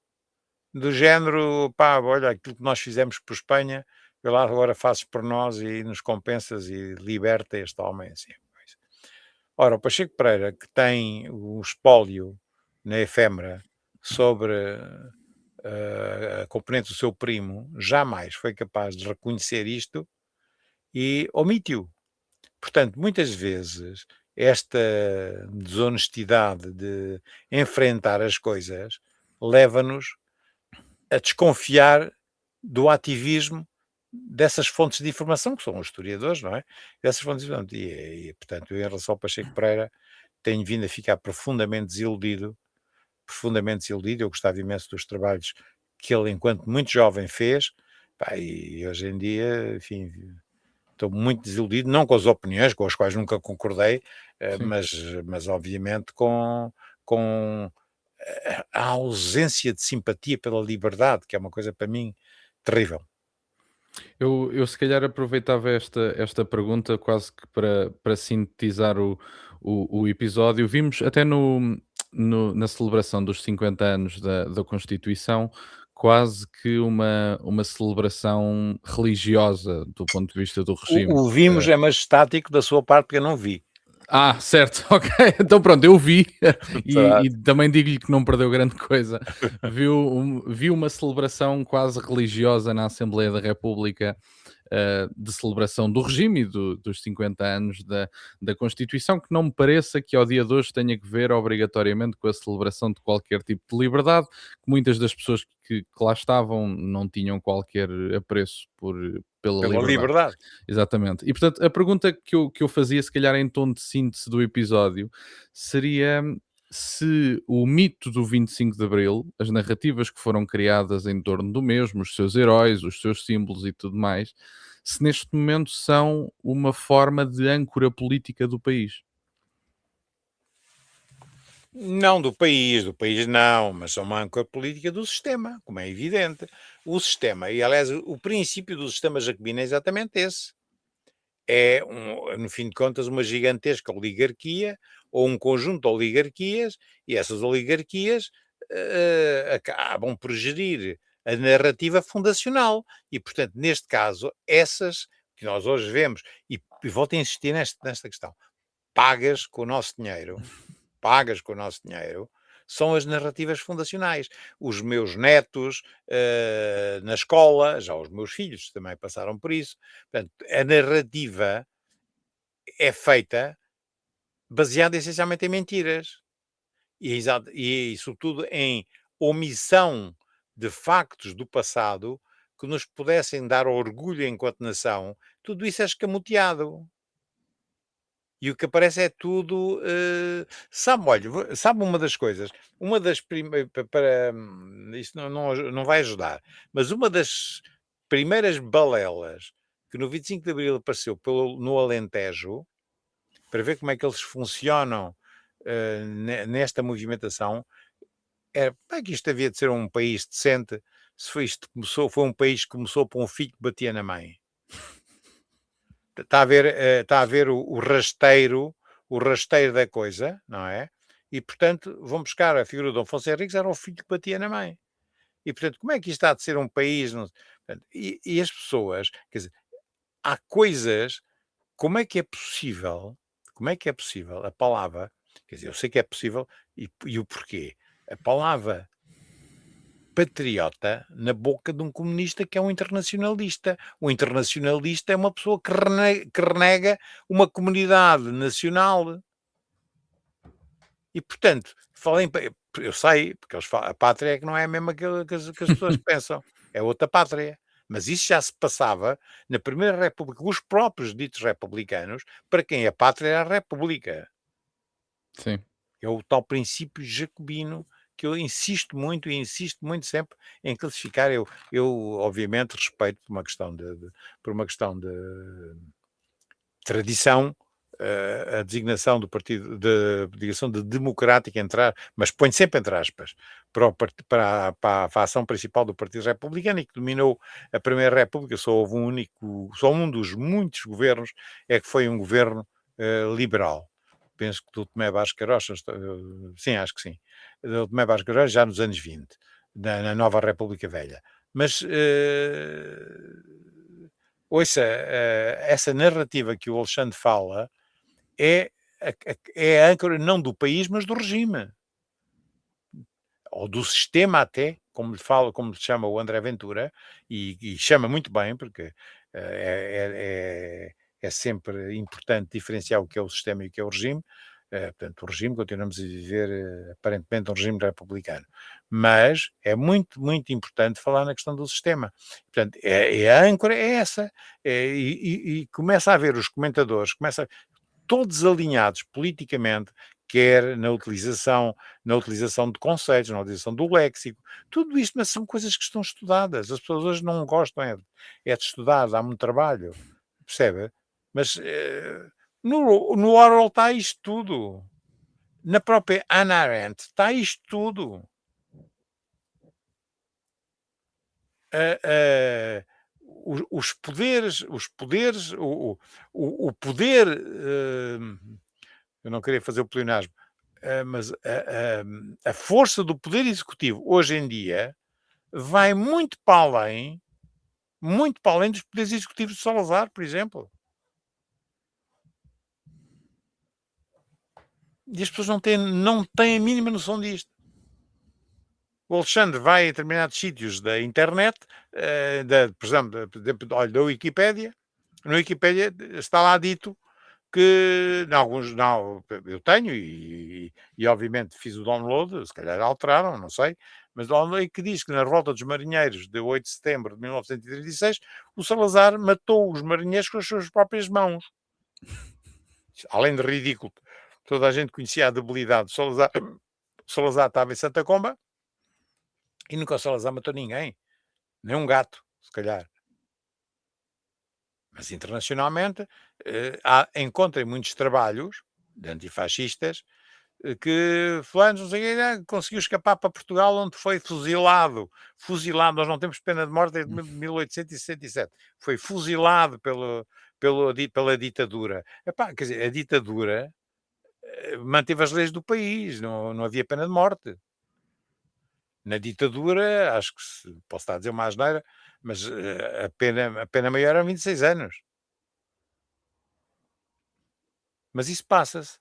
do género, pá, olha, aquilo que nós fizemos por Espanha, vê lá, agora fazes por nós e nos compensas e liberta este homem assim. Ora, o Pacheco Pereira, que tem o espólio na efêmera sobre a componente do seu primo, jamais foi capaz de reconhecer isto e omitiu. Portanto, muitas vezes, esta desonestidade de enfrentar as coisas leva-nos a desconfiar do ativismo dessas fontes de informação, que são os historiadores, não é? Dessas fontes de informação. Portanto, eu, em relação ao Pacheco Pereira, tenho vindo a ficar profundamente desiludido. Eu gostava imenso dos trabalhos que ele, enquanto muito jovem, fez, pá, e hoje em dia, enfim, estou muito desiludido, não com as opiniões, com as quais nunca concordei, Sim. mas obviamente com a ausência de simpatia pela liberdade, que é uma coisa para mim terrível. Eu se calhar aproveitava esta pergunta quase que para sintetizar o episódio. Vimos até na celebração dos 50 anos da Constituição quase que uma celebração religiosa do ponto de vista do regime. O vimos é majestático da sua parte, porque eu não vi. Certo, ok. Então pronto, eu vi e Pronto. também digo-lhe que não perdeu grande coisa. Vi uma celebração quase religiosa na Assembleia da República, de celebração do regime e dos 50 anos da Constituição, que não me pareça que ao dia de hoje tenha que ver obrigatoriamente com a celebração de qualquer tipo de liberdade, que muitas das pessoas que lá estavam não tinham qualquer apreço pela Pela liberdade. liberdade. Exatamente. E portanto, a pergunta que eu fazia, se calhar em tom de síntese do episódio, seria se o mito do 25 de Abril, as narrativas que foram criadas em torno do mesmo, os seus heróis, os seus símbolos e tudo mais, se neste momento são uma forma de âncora política do país. Não do país não, mas são uma âncora política do sistema, como é evidente. O sistema, e aliás o princípio do sistema jacobino é exatamente esse. É, no fim de contas, uma gigantesca oligarquia ou um conjunto de oligarquias, e essas oligarquias acabam por gerir a narrativa fundacional. E, portanto, neste caso, essas que nós hoje vemos, e volto a insistir nesta questão, pagas com o nosso dinheiro, pagas com o nosso dinheiro, são as narrativas fundacionais. Os meus netos, na escola, já os meus filhos também passaram por isso. Portanto, a narrativa é feita baseada essencialmente em mentiras e sobretudo em omissão de factos do passado que nos pudessem dar orgulho enquanto nação. Tudo isso é escamoteado. E o que aparece é tudo, sabe, olha, sabe uma das coisas, uma das primeiras, para isso não vai ajudar, mas uma das primeiras balelas que no 25 de Abril apareceu no Alentejo, para ver como é que eles funcionam, nesta movimentação, é como é que isto havia de ser um país decente, se foi um país que começou por um filho que batia na mãe. Está a ver o rasteiro da coisa, não é? E, portanto, vão buscar a figura de Dom Afonso Henriques, era o filho que batia na mãe. E, portanto, como é que isto há de ser um país? Portanto, e as pessoas, quer dizer, há coisas, como é que é possível a palavra, quer dizer, eu sei que é possível e o porquê. A palavra patriota na boca de um comunista que é um internacionalista. O internacionalista é uma pessoa que renega uma comunidade nacional. E, portanto, eu sei, porque a pátria é que não é a mesma que as pessoas pensam, é outra pátria. Mas isso já se passava na Primeira República, os próprios ditos republicanos, para quem a pátria era a República. Sim. É o tal princípio jacobino que eu insisto muito e insisto muito sempre em classificar. Eu obviamente respeito por uma questão de tradição, a designação do partido de designação de democrática entrar, mas ponho sempre entre aspas, para a ação principal do Partido Republicano e que dominou a Primeira República. Só um dos muitos governos é que foi um governo liberal. Penso que do Tomé Vaz Carocha, sim, acho que sim, do Tomé Vaz Carocha já nos anos 20, na nova República Velha. Mas ouça, essa narrativa que o Alexandre fala é é a âncora não do país, mas do regime. Ou do sistema até, como lhe chama o André Ventura, e chama muito bem, porque é sempre importante diferenciar o que é o sistema e o que é o regime. Portanto, o regime, continuamos a viver aparentemente um regime republicano. Mas é muito, muito importante falar na questão do sistema. Portanto, a âncora é essa. E começa a haver os comentadores, todos alinhados politicamente, quer na utilização de conceitos, na utilização do léxico, tudo isto, mas são coisas que estão estudadas. As pessoas hoje não gostam de estudar, dá muito trabalho, percebe? Mas no Orwell está isto tudo. Na própria Hannah Arendt está isto tudo. Os poderes, o poder, eu não queria fazer o pleonasmo, mas a força do poder executivo hoje em dia vai muito para além dos poderes executivos de Salazar, por exemplo. E as pessoas não têm a mínima noção disto. O Alexandre vai a determinados sítios da internet, por exemplo, olha, da Wikipédia. Na Wikipédia está lá dito que, em alguns, não, eu tenho e obviamente fiz o download, se calhar alteraram, não sei, mas download que diz que na revolta dos marinheiros de 8 de setembro de 1936 o Salazar matou os marinheiros com as suas próprias mãos. Além de ridículo, toda a gente conhecia a debilidade do Salazar. O Salazar estava em Santa Comba e nunca o Salazar matou ninguém, nem um gato, se calhar. Mas internacionalmente encontrem muitos trabalhos de antifascistas que fulano, não sei quê, conseguiu escapar para Portugal, onde foi fuzilado. Fuzilado, nós não temos pena de morte desde 1867. Foi fuzilado pela ditadura. Epá, quer dizer, a ditadura manteve as leis do país, não havia pena de morte. Na ditadura, acho que posso estar a dizer uma asneira, mas a pena maior eram 26 anos. Mas isso passa-se.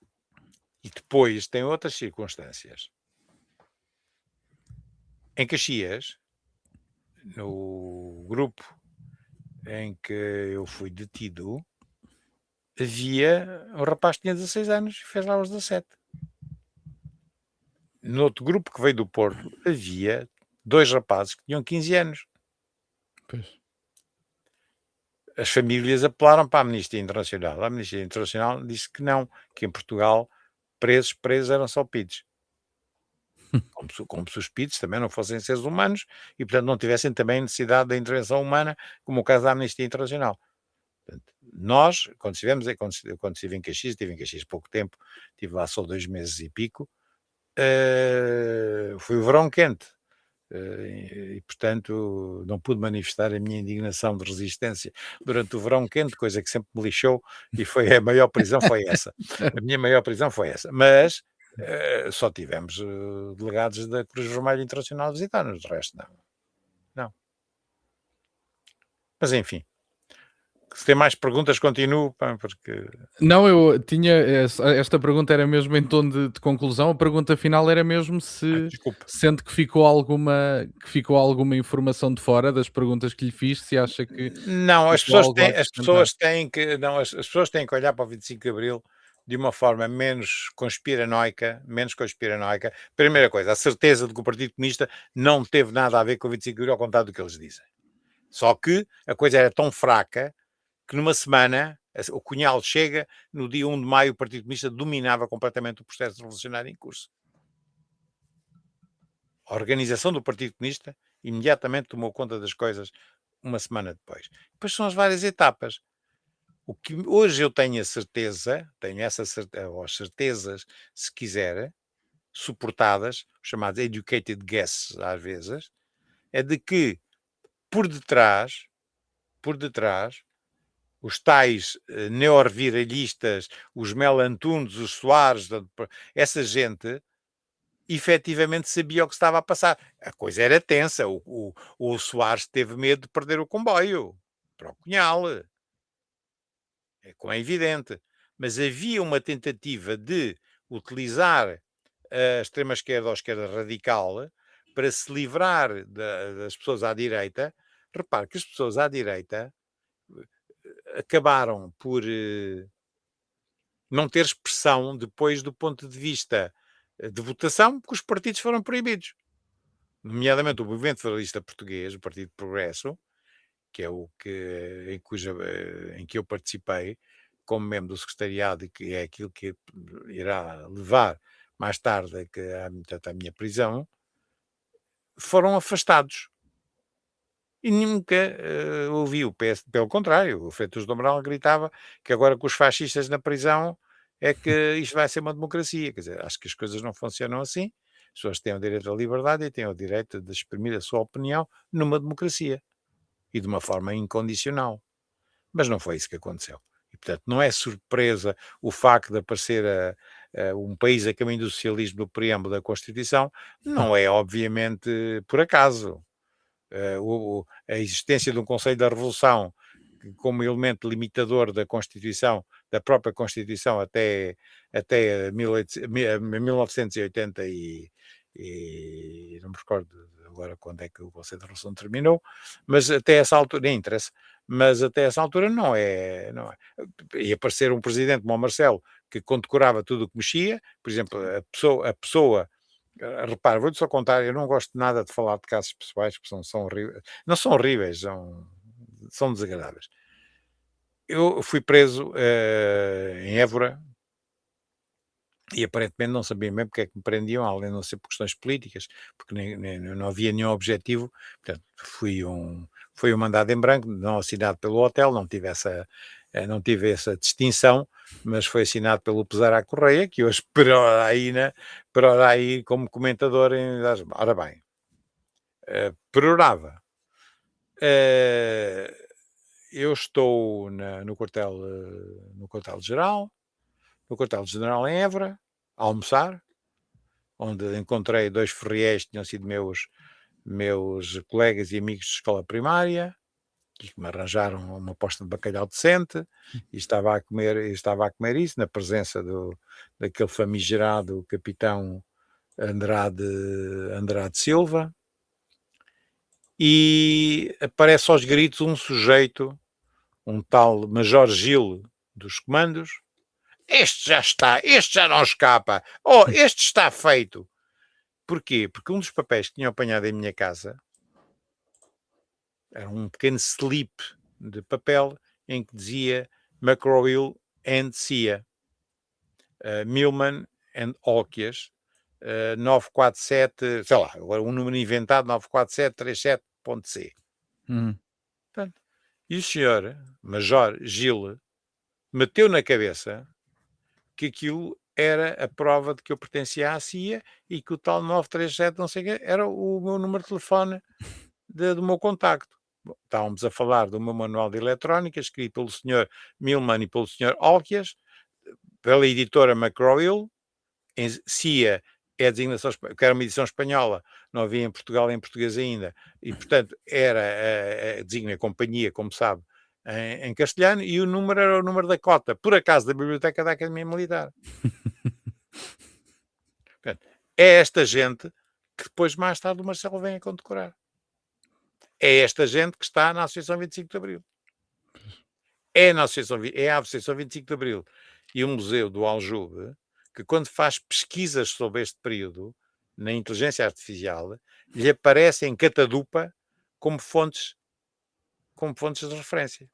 E depois tem outras circunstâncias. Em Caxias, no grupo em que eu fui detido, havia um rapaz que tinha 16 anos e fez lá os 17. No outro grupo que veio do Porto, havia 2 rapazes que tinham 15 anos. Pois. As famílias apelaram para a Amnistia Internacional. A Amnistia Internacional disse que não, que em Portugal presos eram só PIDs. Como se os PIDs também não fossem seres humanos e, portanto, não tivessem também necessidade da intervenção humana, como o caso da Amnistia Internacional. Portanto, nós, quando estive em Caxias pouco tempo, estive lá só 2 meses e pico, foi o verão quente. E, portanto, não pude manifestar a minha indignação de resistência durante o verão quente, coisa que sempre me lixou, e foi a maior prisão foi essa. A minha maior prisão foi essa. Mas só tivemos delegados da Cruz Vermelha Internacional a visitar-nos, de resto não. Não. Mas enfim, se tem mais perguntas, continuo, pá, porque... Não, eu tinha esta pergunta era mesmo em tom de conclusão. A pergunta final era mesmo se Desculpe. sente que ficou alguma informação de fora das perguntas que lhe fiz, se acha que Não, as ficou pessoas algo a têm, as acrescentar. pessoas têm que, não, as pessoas têm que olhar para o 25 de Abril de uma forma menos conspiranoica, menos conspiranoica. Primeira coisa, a certeza de que o Partido Comunista não teve nada a ver com o 25 de Abril, ao contrário do que eles dizem. Só que a coisa era tão fraca que numa semana o Cunhal chega, no dia 1 de maio o Partido Comunista dominava completamente o processo revolucionário em curso. A organização do Partido Comunista imediatamente tomou conta das coisas uma semana depois. Depois são as várias etapas. O que hoje eu tenho a certeza, tenho essa certeza, ou as certezas, se quiser, suportadas, chamadas educated guesses às vezes, é de que por detrás, os tais neorviralhistas, os Melantunes, os Soares, essa gente efetivamente sabia o que estava a passar. A coisa era tensa. O Soares teve medo de perder o comboio para o Cunhal. Como é evidente. Mas havia uma tentativa de utilizar a extrema-esquerda ou a esquerda radical para se livrar das pessoas à direita. Repare que as pessoas à direita acabaram por não ter expressão depois do ponto de vista de votação, porque os partidos foram proibidos. Nomeadamente o Movimento Federalista Português, o Partido Progresso, que é em que eu participei como membro do secretariado e que é aquilo que irá levar mais tarde à minha prisão, foram afastados. E nunca ouvi o PS, pelo contrário, o Freitas do Amaral gritava que agora com os fascistas na prisão é que isto vai ser uma democracia. Quer dizer, acho que as coisas não funcionam assim. As pessoas têm o direito à liberdade e têm o direito de exprimir a sua opinião numa democracia e de uma forma incondicional. Mas não foi isso que aconteceu. E, portanto, não é surpresa o facto de aparecer um país a caminho do socialismo no preâmbulo da Constituição, não é obviamente por acaso. a existência de um Conselho da Revolução como elemento limitador da Constituição, da própria Constituição até 1980 e não me recordo agora quando é que o Conselho da Revolução terminou, mas até essa altura, nem interessa, mas até essa altura não é. E aparecer um presidente como o Marcelo, que condecorava tudo o que mexia, por exemplo, a pessoa repara, vou-te só contar, eu não gosto nada de falar de casos pessoais, porque são horríveis, não são horríveis, são desagradáveis. Eu fui preso em Évora e aparentemente não sabia mesmo porque é que me prendiam, além de não ser por questões políticas, porque não havia nenhum objetivo. Portanto, foi um mandado em branco, não assinado pelo hotel, não tive essa distinção, mas foi assinado pelo Pesará Correia, que hoje perora aí como comentador em. Ora bem, perorava. Eu estou no quartel-general, no quartel-general em Évora, a almoçar, onde encontrei 2 ferriéis que tinham sido meus colegas e amigos de escola primária, e que me arranjaram uma posta de bacalhau decente, e estava a comer isso na presença daquele famigerado capitão Andrade Silva, e aparece aos gritos um sujeito, um tal Major Gil dos comandos. Este já não escapa. Oh, este está feito. Porquê? Porque um dos papéis que tinham apanhado em minha casa era um pequeno slip de papel em que dizia McGraw-Hill and Cia, Milman and Olquias, 947, sei lá, agora um número inventado, 94737.c. Portanto, e o senhor, Major Gil, meteu na cabeça que aquilo era a prova de que eu pertencia à CIA e que o tal 937 não sei o quê era o meu número de telefone do meu contacto. Bom, estávamos a falar do meu manual de eletrónica, escrito pelo senhor Milman e pelo senhor Alquias, pela editora McGraw-Hill, em CIA é a designação, que era uma edição espanhola, não havia em Portugal em português ainda, e portanto era designa a companhia, como sabe, em castelhano, e o número era o número da cota, por acaso, da Biblioteca da Academia Militar. Portanto, é esta gente que depois, mais tarde, o Marcelo vem a condecorar. É esta gente que está na Associação 25 de Abril. É a Associação 25 de Abril e o Museu do Aljube que, quando faz pesquisas sobre este período, na inteligência artificial, lhe aparecem em catadupa como fontes de referência.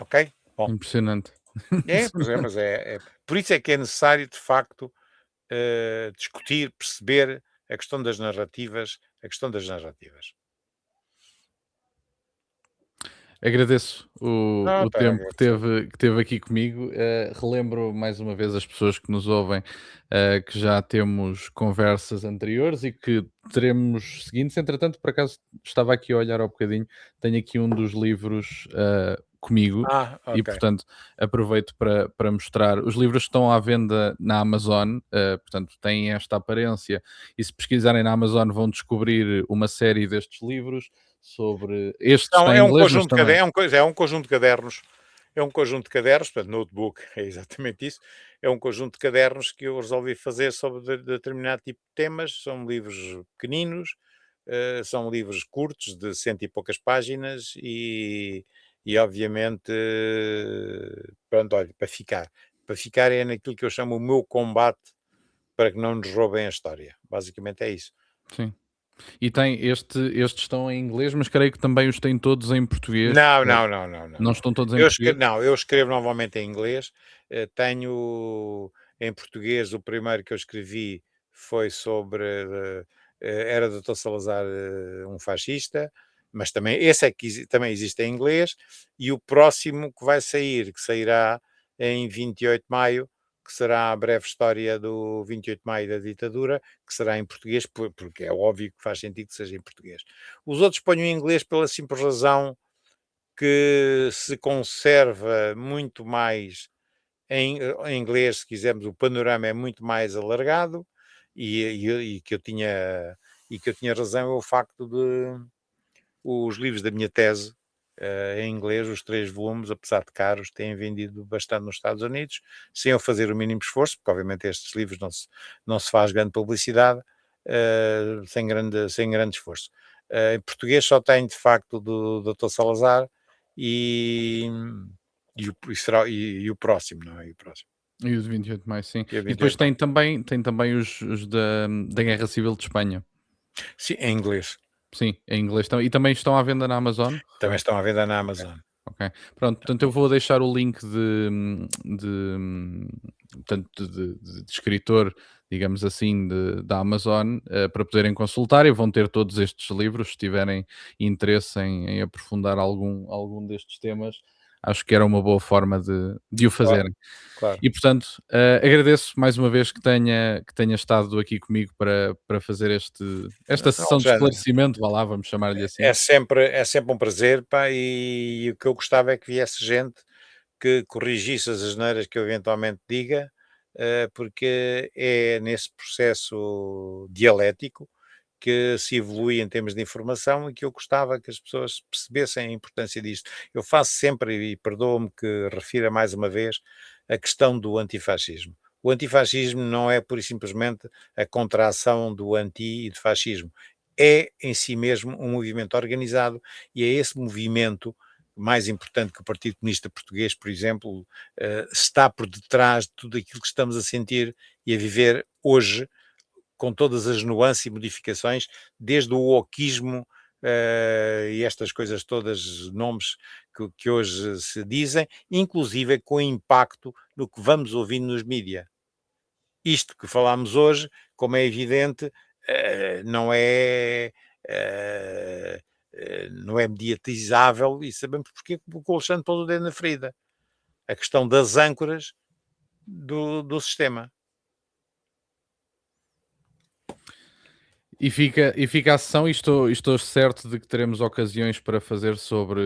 Ok? Bom. Impressionante. Mas por isso é que é necessário, de facto, discutir, perceber a questão das narrativas. Agradeço o Para tempo agradecer. que teve aqui comigo. Relembro mais uma vez as pessoas que nos ouvem que já temos conversas anteriores e que teremos seguintes. Entretanto, por acaso, estava aqui a olhar ao bocadinho, tenho aqui um dos livros comigo e, Ok. portanto, aproveito para mostrar. Os livros estão à venda na Amazon, portanto, têm esta aparência e se pesquisarem na Amazon vão descobrir uma série destes livros sobre este Não, está em inglês, mas também é um conjunto de cadernos, portanto, notebook é exatamente isso, é um conjunto de cadernos que eu resolvi fazer sobre determinado tipo de temas, são livros pequeninos, são livros curtos de cento e poucas páginas e obviamente, pronto, olha, para ficar é naquilo que eu chamo o meu combate para que não nos roubem a história, basicamente é isso. sim. E estes estão em inglês, mas creio que também os têm todos em português. Não, não, não, não, não, Não não. estão todos em português? Não, eu escrevo normalmente em inglês. Tenho em português, o primeiro que eu escrevi foi sobre, era Doutor Salazar, um fascista, mas também esse é que também existe em inglês, e o próximo que vai sair, que sairá em 28 de maio, que será a breve história do 28 de maio da ditadura, que será em português, porque é óbvio que faz sentido que seja em português. Os outros ponho em inglês pela simples razão que se conserva muito mais em inglês, se quisermos, o panorama é muito mais alargado e que eu tinha razão é o facto de os livros da minha tese, em inglês, os 3 volumes, apesar de caros, têm vendido bastante nos Estados Unidos, sem eu fazer o mínimo esforço, porque obviamente estes livros não se faz grande publicidade, sem grande esforço. Em português só tenho de facto do Dr. Salazar e, e o próximo, não é? E o próximo. E o de 28 de Maio, sim. E a E depois 28 tem também os da Guerra Civil de Espanha. Sim, em inglês. Sim, em inglês também. E também estão à venda na Amazon? Também estão à venda na Ok, Amazon. ok. Pronto, portanto eu vou deixar o link de portanto, de escritor, digamos assim, da Amazon, para poderem consultar, e vão ter todos estes livros, se tiverem interesse em aprofundar algum destes temas, acho que era uma boa forma de o Claro, fazerem. claro. E portanto, agradeço mais uma vez que tenha estado aqui comigo para fazer esta sessão de Alexandre, esclarecimento, vá lá, vamos chamar-lhe é assim. sempre, é sempre um prazer, pá, e o que eu gostava é que viesse gente que corrigisse as asneiras que eu eventualmente diga, porque é nesse processo dialético que se evolui em termos de informação e que eu gostava que as pessoas percebessem a importância disto. Eu faço sempre, e perdoa-me que refira mais uma vez, a questão do antifascismo. O antifascismo não é pura e simplesmente a contração do anti e do fascismo. É em si mesmo um movimento organizado e é esse movimento mais importante que o Partido Comunista Português, por exemplo, está por detrás de tudo aquilo que estamos a sentir e a viver hoje, com todas as nuances e modificações, desde o wokismo e estas coisas todas, nomes que hoje se dizem, inclusive com impacto no que vamos ouvindo nos mídia. Isto que falámos hoje, como é evidente, eh, não é mediatizável e sabemos porque, porque o Alexandre pôs o dedo na ferida. A questão das âncoras do sistema. E fica a sessão, e estou certo de que teremos ocasiões para fazer sobre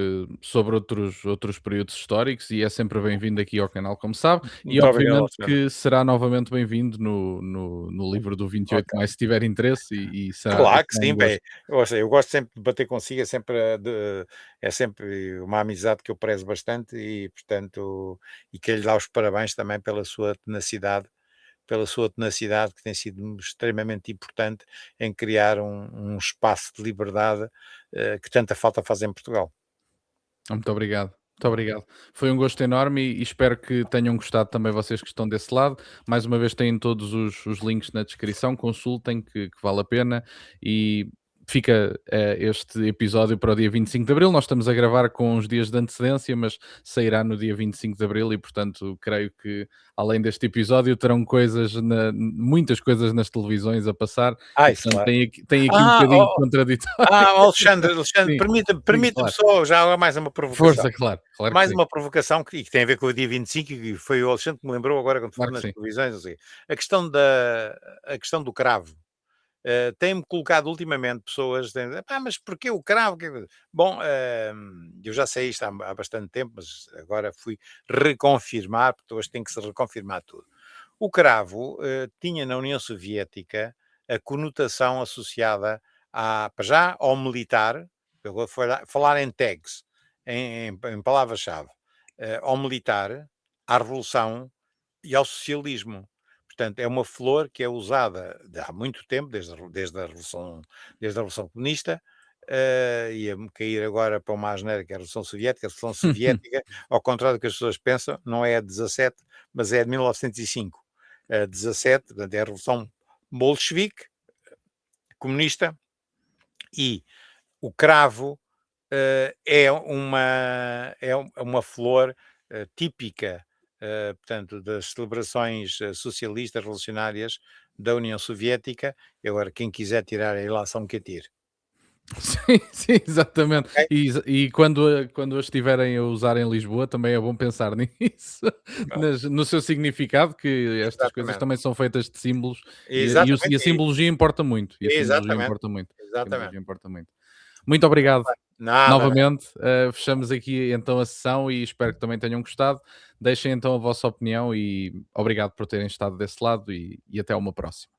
outros períodos históricos, e é sempre bem-vindo aqui ao canal, como sabe, e Muito obrigado, obviamente Alexandre. que será novamente bem-vindo no livro do 28 de Ok. Maio, se tiver interesse, e será Claro que um sim, gosto. bem, eu gosto sempre de debater consigo, é sempre uma amizade que eu prezo bastante e, portanto, e quero lhe dar os parabéns também pela sua tenacidade que tem sido extremamente importante em criar um espaço de liberdade, que tanta falta faz em Portugal. Muito obrigado. Muito obrigado. Foi um gosto enorme, e espero que tenham gostado também vocês que estão desse lado. Mais uma vez têm todos os links na descrição, consultem que vale a pena, e fica este episódio para o dia 25 de Abril. Nós estamos a gravar com uns dias de antecedência, mas sairá no dia 25 de Abril, e portanto creio que além deste episódio terão muitas coisas nas televisões a passar, e Isso portanto claro. tem aqui um Ah, bocadinho de contraditório. Alexandre, Sim, sim, permita-me claro. só já agora mais uma provocação. Força, claro, claro que Mais sim, uma provocação que tem a ver com o dia 25 e que foi o Alexandre que me lembrou agora quando falou claro que nas sim. televisões, não sei. A questão do cravo. Tem-me colocado ultimamente pessoas dizendo: "Epá, mas porquê o cravo?" Bom, eu já sei isto há bastante tempo, mas agora fui reconfirmar, porque hoje tem que se reconfirmar tudo. O cravo, tinha na União Soviética a conotação associada para já ao militar, eu vou falar em tags, em palavras-chave, ao militar, à revolução e ao socialismo. Portanto, é uma flor que é usada há muito tempo, desde a Revolução Comunista, ia-me cair agora para uma asneira que é a Revolução Soviética. A Revolução Soviética, ao contrário do que as pessoas pensam, não é a 17, mas é a de 1905. A 17, portanto, é a Revolução Bolchevique, comunista, e o cravo é uma flor típica, portanto, das celebrações socialistas revolucionárias da União Soviética. E agora, quem quiser tirar a ilação que atire. Sim, sim, exatamente. Ok? E quando a estiverem a usar em Lisboa, também é bom pensar nisso, Pronto. no seu significado, que estas coisas Exatamente. também são feitas de símbolos, e a Exatamente. simbologia importa muito, e a simbologia Exatamente. importa muito, a Exatamente. simbologia importa muito. Muito obrigado, Nada, nada. Novamente, fechamos aqui então a sessão e espero que também tenham gostado. Deixem então a vossa opinião e obrigado por terem estado desse lado e até uma próxima.